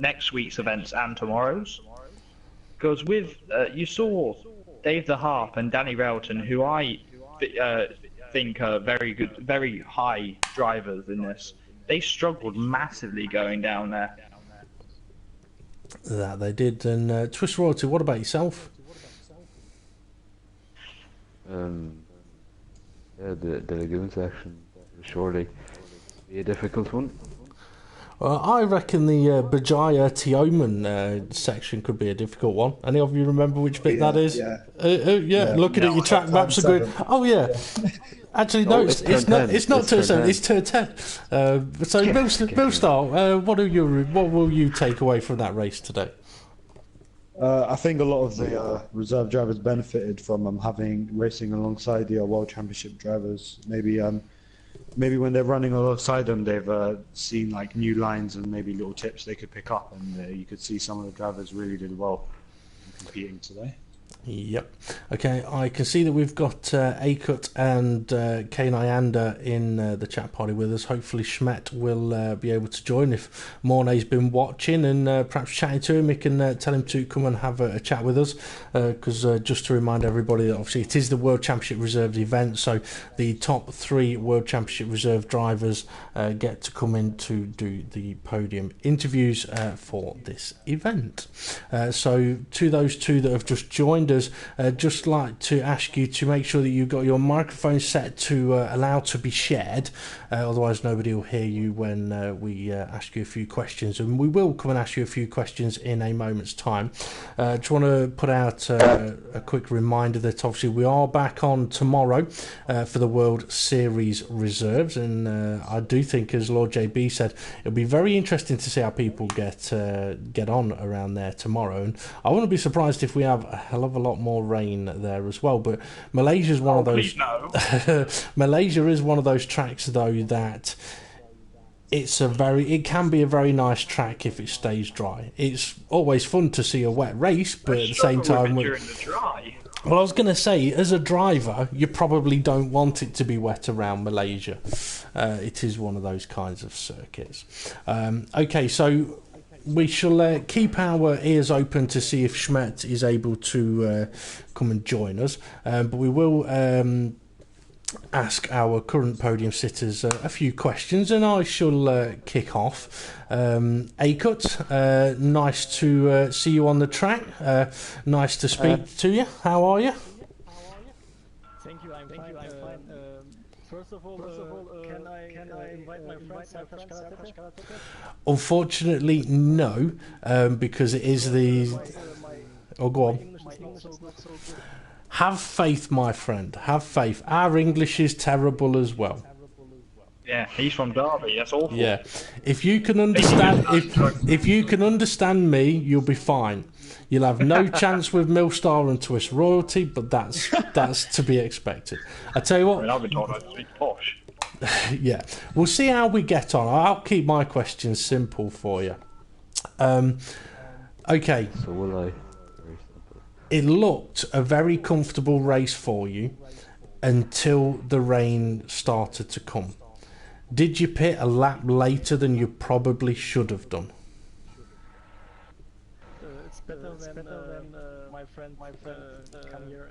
next week's events and tomorrow's, because with you saw Dave the Harp and Danny Railton, who I think are very good, very high drivers in this. They struggled massively going down there. That they did. And Twist Royalty, what about yourself? Yeah, the lagoon section surely be a difficult one. I reckon the Bajaya Tioman section could be a difficult one. Any of you remember which bit that is? Yeah. Looking at your track maps are going, oh yeah. Actually, no, it's not turn 7, it's turn 10. So, Millstar, what will you take away from that race today? I think a lot of the reserve drivers benefited from having racing alongside the World Championship drivers. Maybe when they're running alongside them, they've seen like new lines and maybe little tips they could pick up, and you could see some of the drivers really did well in competing today. Yep. Okay, I can see that we've got Akut and K-Nyanda in the chat party with us. Hopefully Schmet will be able to join. If Mornay's been watching and perhaps chatting to him, he can tell him to come and have a chat with us. Because just to remind everybody that obviously it is the World Championship Reserved event, so the top 3 World Championship Reserve drivers get to come in to do the podium interviews for this event. So to those 2 that have just joined us, just like to ask you to make sure that you've got your microphone set to allow to be shared, otherwise nobody will hear you when we ask you a few questions, and we will come and ask you a few questions in a moment's time. Just want to put out a quick reminder that obviously we are back on tomorrow for the World Series Reserves, and I do think, as Lord JB said, it'll be very interesting to see how people get on around there tomorrow, and I wouldn't be surprised if we have a hell of a lot more rain there as well. But Malaysia is one of those. No. Malaysia is one of those tracks though that it can be a very nice track if it stays dry. It's always fun to see a wet race, but at the same time, during the dry. Well, I was going to say, as a driver, you probably don't want it to be wet around Malaysia. It is one of those kinds of circuits. Okay, so we shall keep our ears open to see if Schmet is able to come and join us, but we will ask our current podium sitters a few questions, and I shall kick off. Akut, nice to see you on the track. Nice to speak to you. How are you? Thank you. I'm fine. First of all, can I invite my friends? Unfortunately, no, because it is the. Oh, go on. Have faith, my friend. Have faith. Our English is terrible as well. Yeah, he's from Derby. That's awful. Yeah, if you can understand, if you can understand me, you'll be fine. You'll have no chance with Millstar and Twist Royalty, but that's to be expected. I tell you what. I mean, I've been told I speak posh. Yeah, we'll see how we get on. I'll keep my questions simple for you. Okay. So will I. It looked a very comfortable race for you until the rain started to come. Did you pit a lap later than you probably should have done? It's better than my friend come here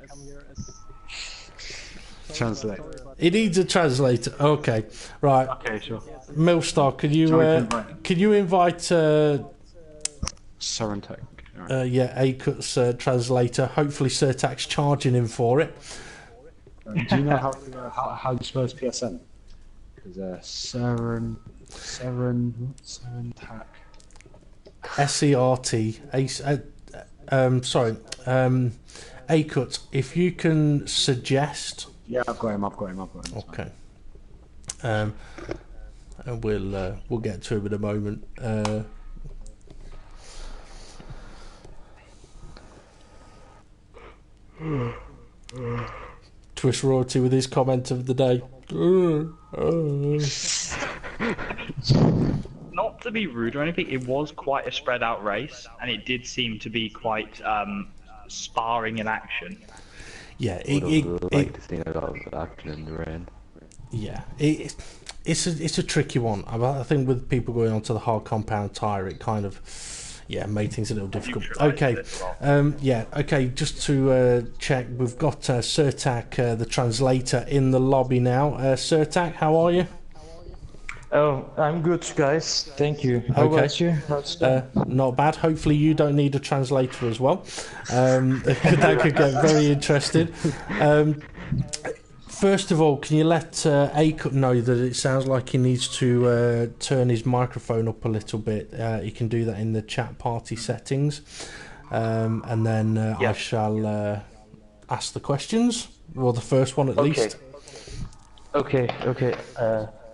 as Translate. It needs a translator. Okay, right. Okay, sure. Millstar, could you invite Sarantek. Akut's translator? Hopefully Sertak's charging him for it. Do you know how you spell PSN? Because Sarantek. SERT. Akut, if you can suggest. Yeah, I've got him. Okay. And we'll get to him in a moment. Twist Royalty with his comment of the day. Not to be rude or anything, it was quite a spread out race, and it did seem to be quite sparring in action. Yeah, I'd like to see a lot of action in the rain. Yeah, it's a tricky one. I think with people going onto the hard compound tyre, it kind of made things a little difficult. Okay, okay. Just to check, we've got Sertak, the translator, in the lobby now. Sertak, how are you? Oh, I'm good, guys. Thank you. How about you? Not bad. Hopefully you don't need a translator as well. That could get very interesting. First of all, can you let Akut know that it sounds like he needs to turn his microphone up a little bit? He can do that in the chat party settings. And then I shall ask the questions. Well, the first one at least. Okay.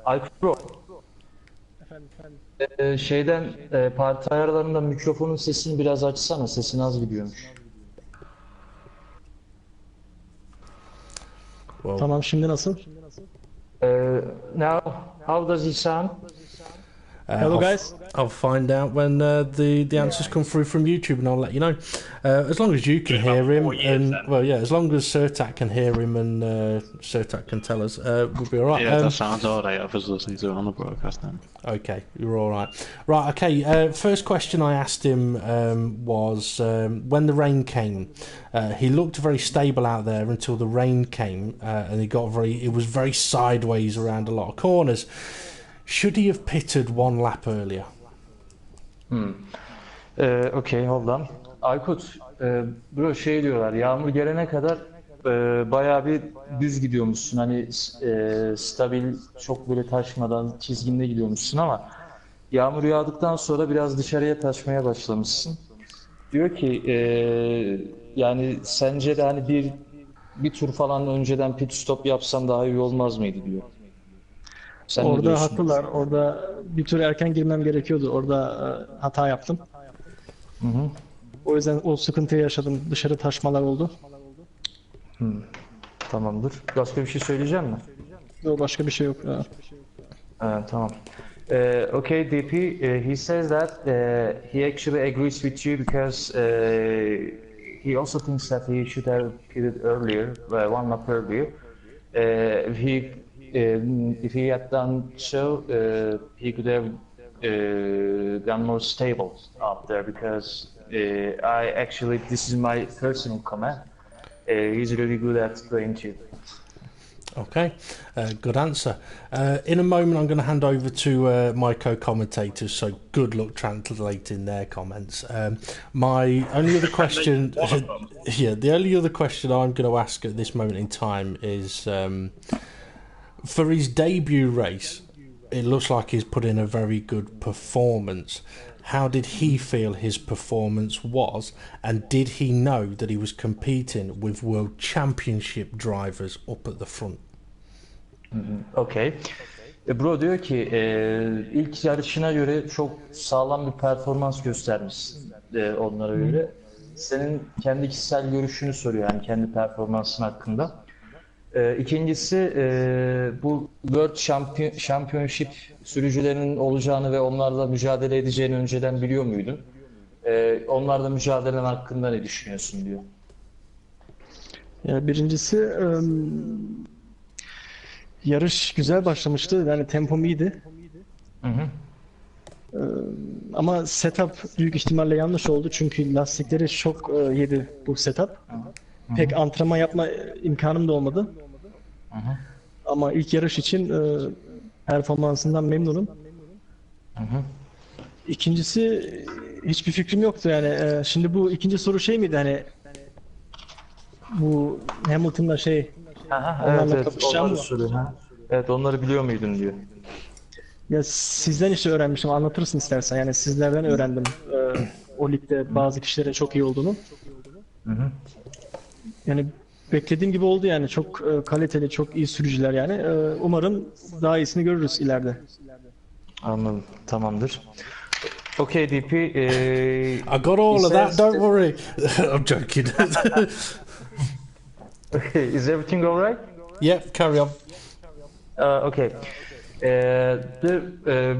Alpro. Parti ayarlarında mikrofonun sesini biraz açsana. Sesin az gidiyormuş. Well, Tamam, şimdi nasıl? Now, how does it sound? Hello, guys. I'll find out when the answers come through from YouTube, and I'll let you know. As long as you can hear him, as long as Sertak can hear him and Sertak can tell us, we'll be all right. Yeah, that sounds alright. I was listening to it on the broadcast then. Okay, you're all right. Right, okay. First question I asked him was when the rain came. He looked very stable out there until the rain came, and it was very sideways around a lot of corners. Should he have pitted one lap earlier? Okay, hold on. Aykut, bro şey diyorlar, yağmur gelene kadar bayağı bir düz gidiyormuşsun. Hani stabil, çok böyle taşmadan çizginde gidiyormuşsun ama yağmur yağdıktan sonra biraz dışarıya taşmaya başlamışsın. Diyor ki yani sence de hani bir tur falan önceden pit stop yapsan daha iyi olmaz mıydı diyor. Sen ne Orada diyorsun? haklılar. Orada bir tur erken girmem gerekiyordu. Orada hata yaptım. Hı. O yüzden o sıkıntıyı yaşadım. Dışarı taşmalar oldu. Tamamdır. Başka bir şey söyleyeceğim mi? Yok, başka bir şey yok. Tamam. Okay, DP, he says that he actually agrees with you because he also thinks that he should have pitted earlier, one lap earlier. If he had done so, he could have gone more stable out there because this is my personal comment. He's really good at going to. Okay, good answer. In a moment, I'm going to hand over to my co-commentators, so good luck translating their comments. My only other question, the only other question I'm going to ask at this moment in time is, for his debut race, it looks like he's put in a very good performance. How did he feel his performance was, and did he know that he was competing with World Championship drivers up at the front? Okay. Bro diyor ki ilk yarışına göre çok sağlam bir performans göstermişsin onlara göre. Senin kendi kişisel görüşünü soruyor yani kendi performansın hakkında. İkincisi bu World Championship sürücülerinin olacağını ve onlarla mücadele edeceğini önceden biliyor muydun? Onlarla mücadelen hakkında ne düşünüyorsun diyor. Yani birincisi yarış güzel başlamıştı. Yani tempom iyiydi. Ama setup büyük ihtimalle yanlış oldu. Çünkü lastikleri çok yedi bu setup. Pek antrenman yapma imkanım da olmadı. Ama ilk yarış için performansından memnunum. İkincisi hiçbir fikrim yoktu yani. Şimdi bu ikinci soru şey miydi hani bu Hamilton'la Evet, onları soruyor. Evet, onları biliyor muydun diyor. Ya sizden işte öğrenmişim, anlatırsın istersen. Yani sizlerden öğrendim o ligde bazı kişilerin çok iyi olduğunu. Yani beklediğim gibi oldu yani. Çok kaliteli, çok iyi sürücüler yani. Umarım daha iyisini görürüz ileride. Anladım. Tamamdır. Okay, DP. I got all of that, don't worry. I'm joking. Okay, is everything all right? Yep, carry on. Okay. The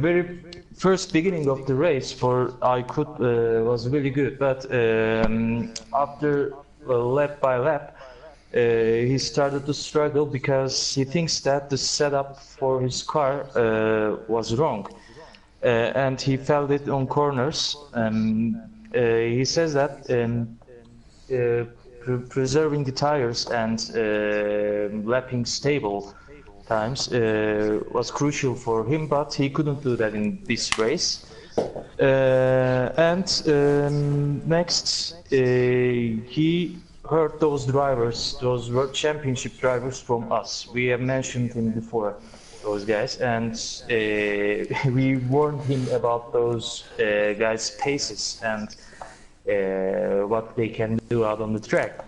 very first beginning of the race for Aykut was really good, but after lap by lap, he started to struggle because he thinks that the setup for his car was wrong, and he felt it on corners. He says that preserving the tires and lapping stable times was crucial for him, but he couldn't do that in this race. Next, he heard those drivers, those World Championship drivers from us. We have mentioned him before, those guys, and we warned him about those guys' paces and what they can do out on the track.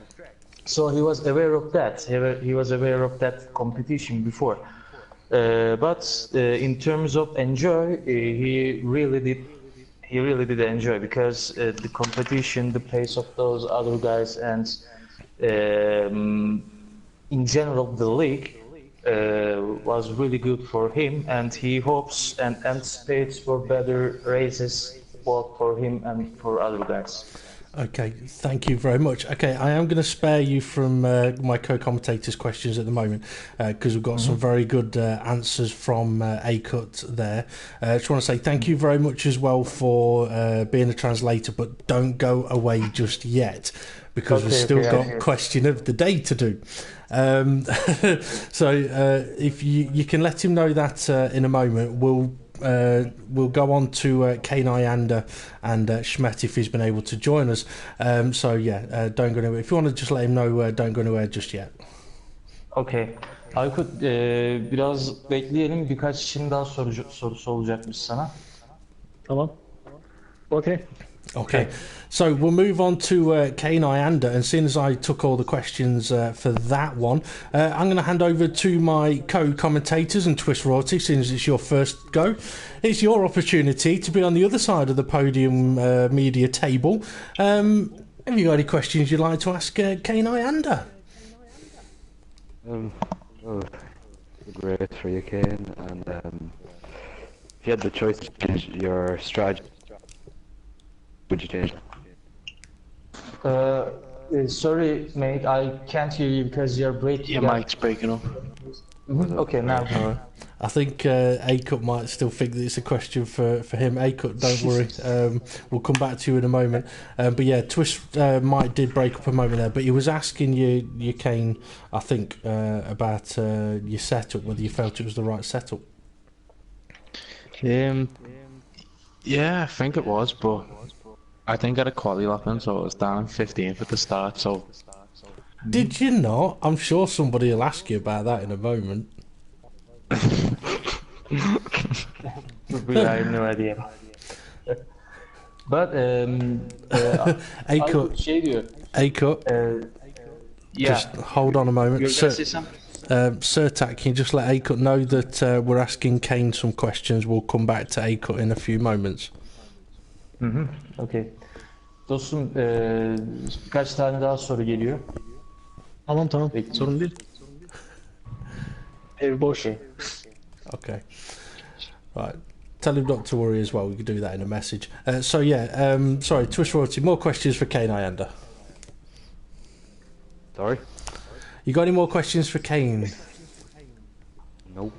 So he was aware of that. He was aware of that competition before. But in terms of enjoy, he really did enjoy because the competition, the pace of those other guys, and in general the league was really good for him, and he hopes and anticipates for better races both for him and for other guys. Okay, thank you very much. Okay, I am going to spare you from my co-commentators' questions at the moment because we've got some very good answers from A-Cut there. I just want to say thank you very much as well for being a translator, but don't go away just yet because we've still got question of the day to do. So if you can let him know that in a moment, we'll go on to Kenai Ander and Schmet if he's been able to join us. So yeah, don't go anywhere. If you want to just let him know, don't go anywhere just yet. Okay. Aykut, biraz bekleyelim. Birkaç kişinin daha sorusu olacakmış sana. Tamam. Okay. Okay, so we'll move on to Kenai Ander, and seeing as I took all the questions for that one, I'm going to hand over to my co-commentators and Twist Royalty, seeing as it's your first go. It's your opportunity to be on the other side of the podium media table. Have you got any questions you'd like to ask Kenai Ander? Well, good race for you, Kane, and if you had the choice to change your strategy, would you change? Sorry, mate, I can't hear you because you're breaking. Your mic's breaking up. Okay, now. I think A-Cut might still think that it's a question for him. A-Cut, don't worry. We'll come back to you in a moment. But yeah, Twist mic did break up a moment there, but he was asking you Kane, I think, about your setup, whether you felt it was the right setup. Yeah, I think it was, but I didn't get a quali lap in, so it was down 15th at the start, so... Did you not? I'm sure somebody will ask you about that in a moment. I have no idea. But A-Cut. A-Cut. Yeah. Just hold on a moment. Sertak, can you just let A-Cut know that we're asking Kane some questions? We'll come back to A-Cut in a few moments. Okay. Dostum, birkaç tane daha soru geliyor. Tamam. Sorun değil. Ev boş. Okay. Right. Tell him not to worry as well. We can do that in a message. So yeah, sorry, Twist Royalty. More questions for Kane Ander. Sorry? You got any more questions for Kane? Nope.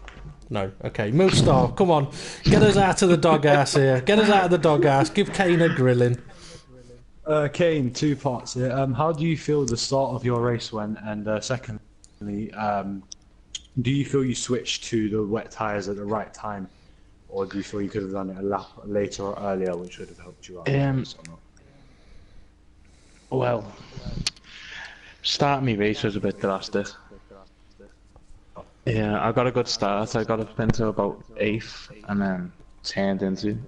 No. Okay. Milstar, come on. Get us out of the doghouse here. Get us out of the doghouse. Give Kane a grilling. Kane, two parts here. How do you feel the start of your race went? And secondly, do you feel you switched to the wet tyres at the right time? Or do you feel you could have done it a lap later or earlier, which would have helped you out? Well, starting my race was a bit drastic. Yeah, I got a good start. I got up into about 8th and then turned into.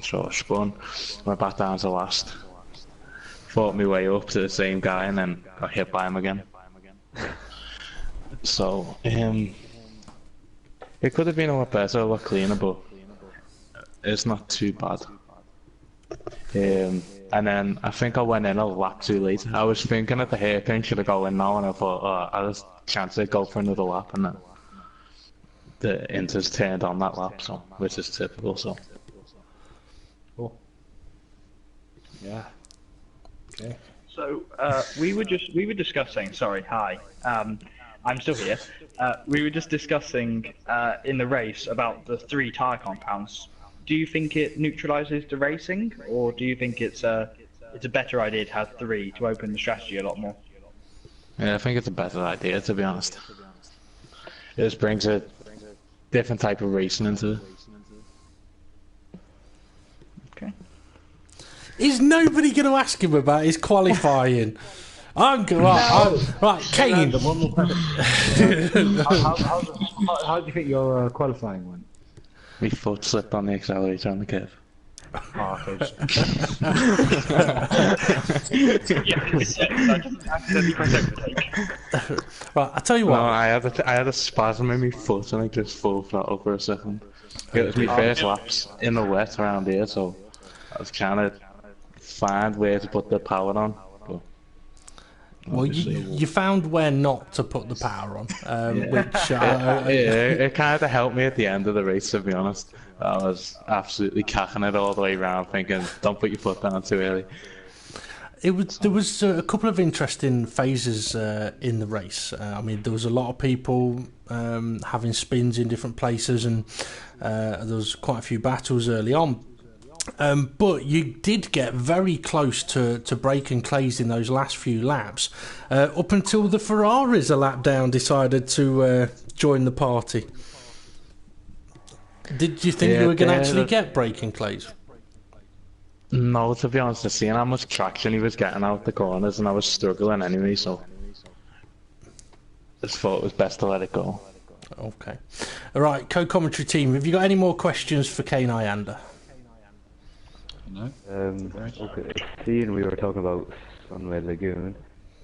So I spun, went back down to last. Fought my way up to the same guy and then got hit by him again. So, it could have been a lot better, a lot cleaner, but it's not too bad. And then I think I went in a lap too late. I was thinking that the hairpin should have gone in now, and I thought, I was chance to go for another lap, and then the Inters turned on that lap, so which is typical. So. Cool. Yeah. Okay. So we were discussing. Sorry, hi. I'm still here. We were just discussing in the race about the 3 tyre compounds. Do you think it neutralises the racing, or do you think it's a better idea to have 3 to open the strategy a lot more? Yeah, I think it's a better idea, to be honest. It just brings a different type of racing into it. Okay. Is nobody going to ask him about his qualifying? I'm going right, Kane. One more question. How do you think your qualifying went? My foot slipped on the accelerator on the curve. Oh, okay. Right, I tell you what. No, I had a spasm in my foot and I just full throttle for a second. It was my first laps in the wet around here, so I was trying to find where to put the power on. But Well, you found where not to put the power on, which it kind of helped me at the end of the race, to be honest. I was absolutely cacking it all the way around, thinking, don't put your foot down too early. There was a couple of interesting phases in the race. I mean, there was a lot of people having spins in different places, and there was quite a few battles early on. But you did get very close to breaking Clays in those last few laps, up until the Ferraris a lap down decided to join the party. Did you think you were going to actually get breaking Clays? No, to be honest, I seen how much traction he was getting out the corners, and I was struggling anyway, so just thought it was best to let it go. Okay. All right, co-commentary team, have you got any more questions for Kane Ayander? No. Okay. Seeing we were talking about Sunway Lagoon,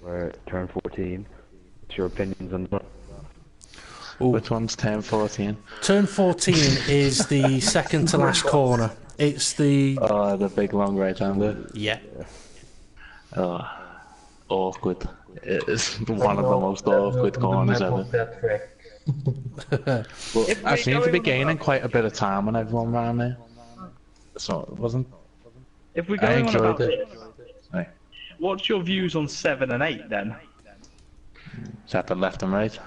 where turn 14. What's your opinions on that? Ooh. Which one's turn 14? Turn 14 is the second to last corner. It's the... the big long right-hander. Yeah. Awkward. It's one of the most awkward corners ever. Well, I seem to be gaining quite a bit of time on everyone around there. So it wasn't... If we're I going on about enjoyed it. this, what's your views on 7 and 8 then? Separate left and right.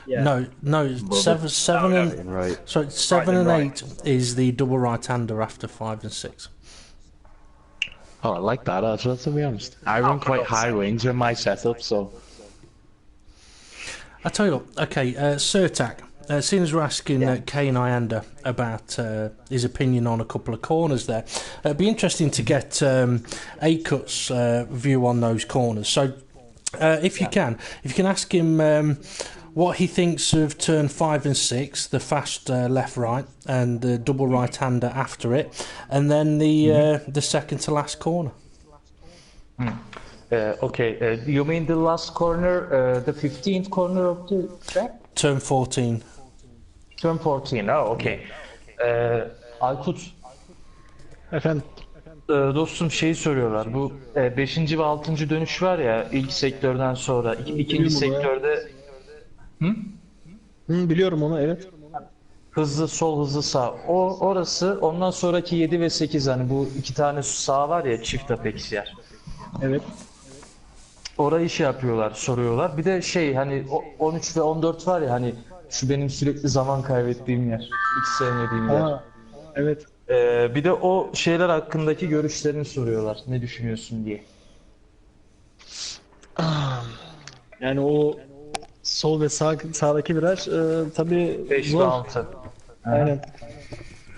Yeah. No, seven and Right. so 7 and 8 is the double right-hander after 5 and 6. Oh, I like that actually, to be honest. I run quite high wings in my setup, so... I tell you what, okay, Sertak, seeing as we're asking Kane Ayander about his opinion on a couple of corners there, it'd be interesting to get A-Cut's view on those corners. So, if you can ask him what he thinks of turn 5 and 6, the fast left-right, and the double right-hander after it, and then the second to last corner. Okay, you mean the last corner, the 15th corner of the track? Turn 14. Turn 14, oh okay. Aykut, Efendim? dostum şeyi soruyorlar, bu 5. ve 6. dönüş var ya ilk sektörden sonra, ikinci sektörde... Biliyorum onu, evet. Hızlı sol, hızlı sağ. Orası, ondan sonraki 7 ve 8, hani bu iki tane sağ var ya, çift apex yer. Evet. Orayı şey yapıyorlar, soruyorlar. Bir de şey, hani 13 ve 14 var ya, hani şu benim sürekli zaman kaybettiğim yer. Hiç sevmediğim yer. Evet. Bir de o şeyler hakkındaki görüşlerini soruyorlar. Ne düşünüyorsun diye. Yani o sol ve sağdaki viraj tabii 5 ve zor. 6. Aynen.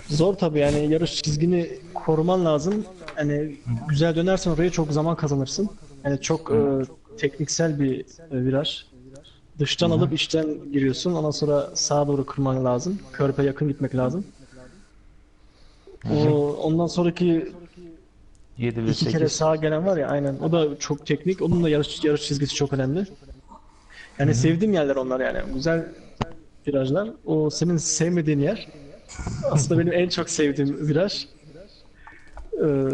Zor tabii, yani yarış çizgini koruman lazım. Yani güzel dönersen oraya çok zaman kazanırsın. Yani çok tekniksel bir viraj. Dıştan alıp içten giriyorsun. Ondan sonra sağa doğru kırman lazım. Körpe yakın gitmek lazım. Ondan sonraki 7 ve 2 kere 8. sağa gelen var ya, aynen. O da çok teknik. Onun da yarış çizgisi çok önemli. Yani sevdiğim yerler onlar yani. Güzel virajlar. O senin sevmediğin yer. Aslında benim en çok sevdiğim viraj.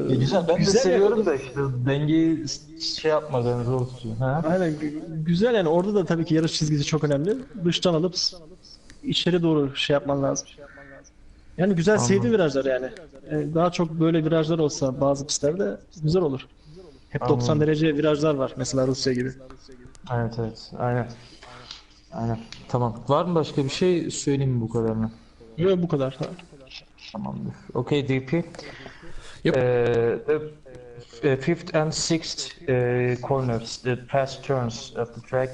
Güzel, ben de güzel seviyorum da işte dengeyi şey yapmadan zor tutuyor. Aynen, güzel yani, orada da tabii ki yarış çizgisi çok önemli. Dıştan alıp içeri doğru şey yapman lazım. Yani güzel, sevdiğim virajlar yani. Daha çok böyle virajlar olsa bazı pistlerde güzel olur. Hep 90 derece virajlar var mesela Rusya gibi. Evet, aynen. Tamam. Var mı başka bir şey, söyleyeyim mi bu kadarını? Yok, bu kadar. Tamamdır. Okay, DP. Yep. The fifth and sixth corners, the fast turns of the track,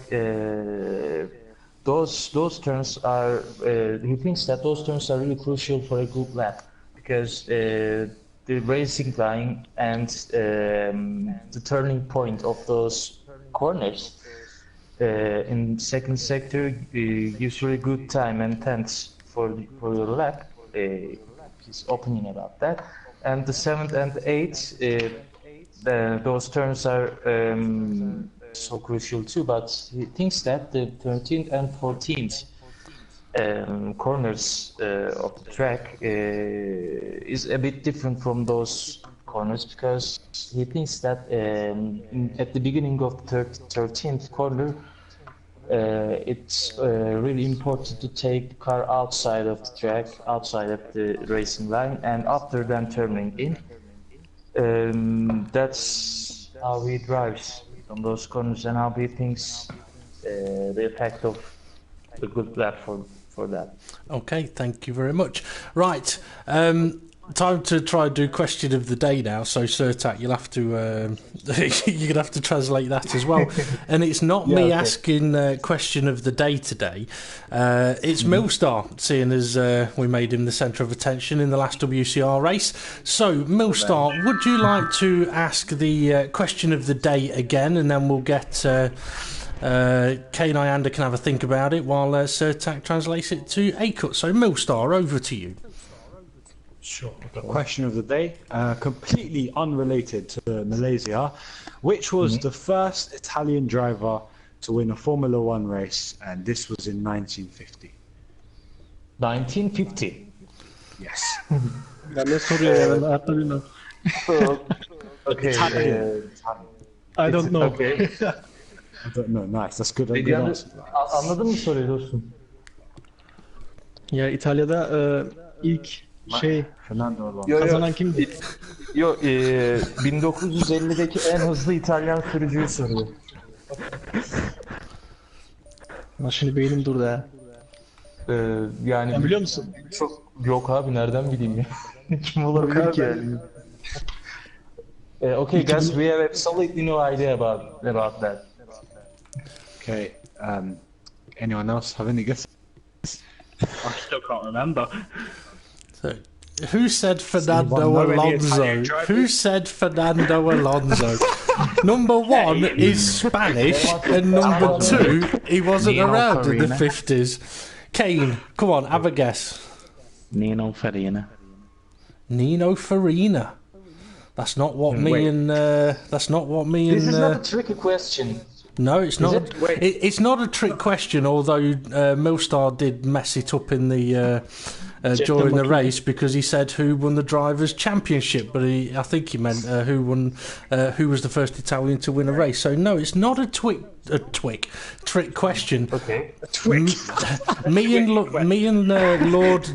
those turns are. He thinks that those turns are really crucial for a good lap because the racing line and the turning point of those corners in second sector gives really good time and tense for your lap. His opinion about that. And the 7th and 8th, those turns are so crucial too, but he thinks that the 13th and 14th corners of the track is a bit different from those corners because he thinks that at the beginning of the 13th corner, it's really important to take the car outside of the track, outside of the racing line, and after then turning in. That's how he drives on those corners and how he thinks the effect of a good platform for that. Okay, thank you very much. Right, time to try and do question of the day now. So, Sertak, you'll have to you're gonna have to translate that as well. And it's not me asking question of the day today. It's Millstar, seeing as we made him the centre of attention in the last WCR race. So, Millstar, would you like to ask the question of the day again, and then we'll get. Kay and Iander can have a think about it while Sertak translates it to A-Cut. So, Millstar, over to you. Sure. The question of the day, completely unrelated to Malaysia. Which was the first Italian driver to win a Formula One race? And this was in 1950. 1950? Yes. Ben de soruyor ya, hatta bilmem. Okay. I don't know. Okay. I don't know. Nice. That's good. Peki, anladın mı soruyu dostum? Ya İtalya'da ilk Fernando Alonso. kazanan kimdi? 1950'deki en hızlı İtalyan sürücüyü soruyor. Ama şimdi beynim durdu ha. Yani Sen biliyor musun? Yok abi, nereden bileyim ya? Kim olabilir ki yani? Okay guys, we have absolutely no idea about that. Okay. Anyone else have any guesses? I still can't remember. So, who said Fernando Alonso? Who said Fernando Alonso? Number one is Spanish, and number two, he wasn't around in the 50s. Kane, come on, have a guess. Nino Farina. Nino Farina. That's not what me and. That's not what me and. This is not a tricky question. No, it's not. It's not a trick question. Although Millstar did mess it up in the during the race because he said who won the drivers' championship, but I think he meant who was the first Italian to win a race. So no, it's not a trick question. Okay. Me and Lord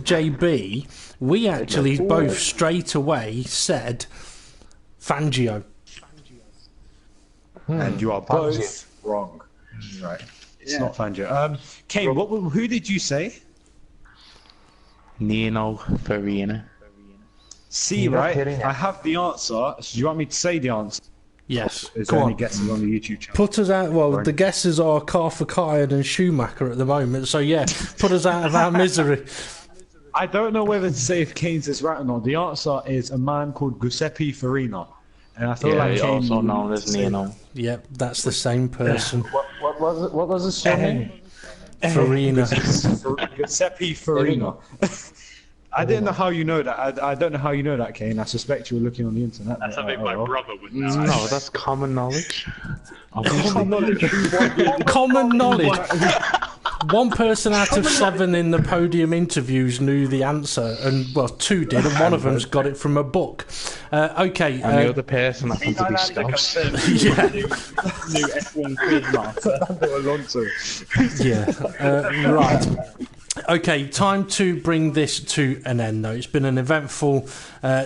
JB, we actually both straight away said Fangio. And you are both wrong. Right. It's not Fangio. Kane, who did you say? Nino Farina. See, right? I have the answer. So do you want me to say the answer? Yes. Is Go there on. any guesses on the YouTube channel? Put us out. Well, the guesses are Carfakiad and Schumacher at the moment. So yeah, put us out of our misery. I don't know whether to say if Kane's is right or not. The answer is a man called Giuseppe Farina. And I feel like he Kane also known as Nino. Yep, that's the same person. What was his surname? Farina. Giuseppe Farina. I didn't know how you know that. I don't know how you know that, Kane. I suspect you were looking on the internet. That's something my brother would know. No, that's common knowledge. Common knowledge. One person out of 7 in the podium interviews knew the answer, and well, 2 did, and one of them's got it from a book. Okay. And the other person happened to be Scouse. Yeah. New F1 quizmaster. Fernando Alonso. Yeah. Right. Okay, time to bring this to an end, though. It's been an eventful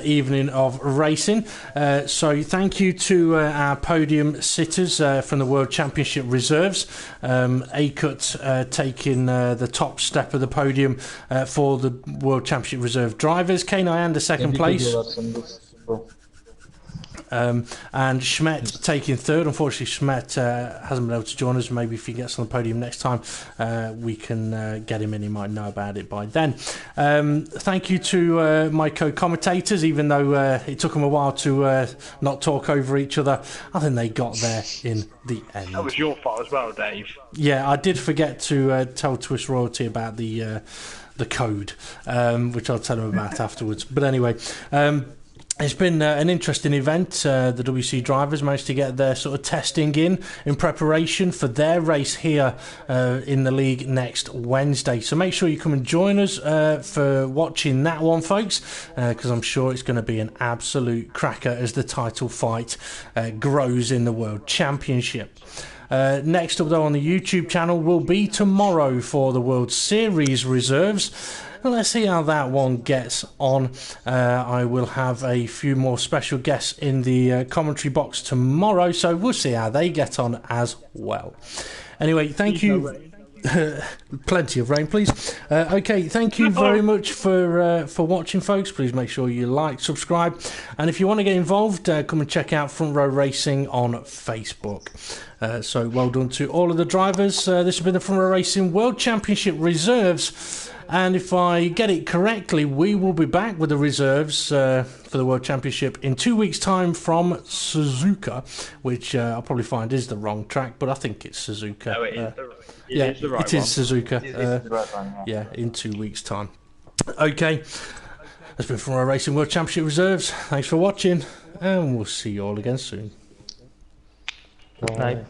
evening of racing. So thank you to our podium sitters from the World Championship Reserves. A-Cut taking the top step of the podium for the World Championship Reserve drivers. Kane Iander second place. And Schmidt taking third. Unfortunately, Schmidt hasn't been able to join us. Maybe if he gets on the podium next time, we can get him in. He might know about it by then. Thank you to my co-commentators, even though it took them a while to not talk over each other. I think they got there in the end. That was your fault as well, Dave. Yeah, I did forget to tell Twist Royalty about the code, which I'll tell them about afterwards. But anyway... It's been an interesting event. The WC drivers managed to get their sort of testing in preparation for their race here in the league next Wednesday. So make sure you come and join us for watching that one, folks, because I'm sure it's going to be an absolute cracker as the title fight grows in the World Championship. Next up, though, on the YouTube channel will be tomorrow for the World Series reserves. Let's see how that one gets on. I will have a few more special guests in the commentary box tomorrow, so we'll see how they get on as well. Anyway, thank you. Plenty of rain, please. Okay, thank you very much for watching, folks. Please make sure you like, subscribe, and if you want to get involved, come and check out Front Row Racing on Facebook. So well done to all of the drivers. This has been the Front Row Racing World Championship Reserves. And if I get it correctly, we will be back with the reserves for the World Championship in 2 weeks' time from Suzuka, which I'll probably find is the wrong track, but I think it's Suzuka. No, it is the right it is one. Suzuka. It is the right one, Yeah, in 2 weeks' time. Okay, that's been from our Racing World Championship Reserves. Thanks for watching, and we'll see you all again soon. Bye.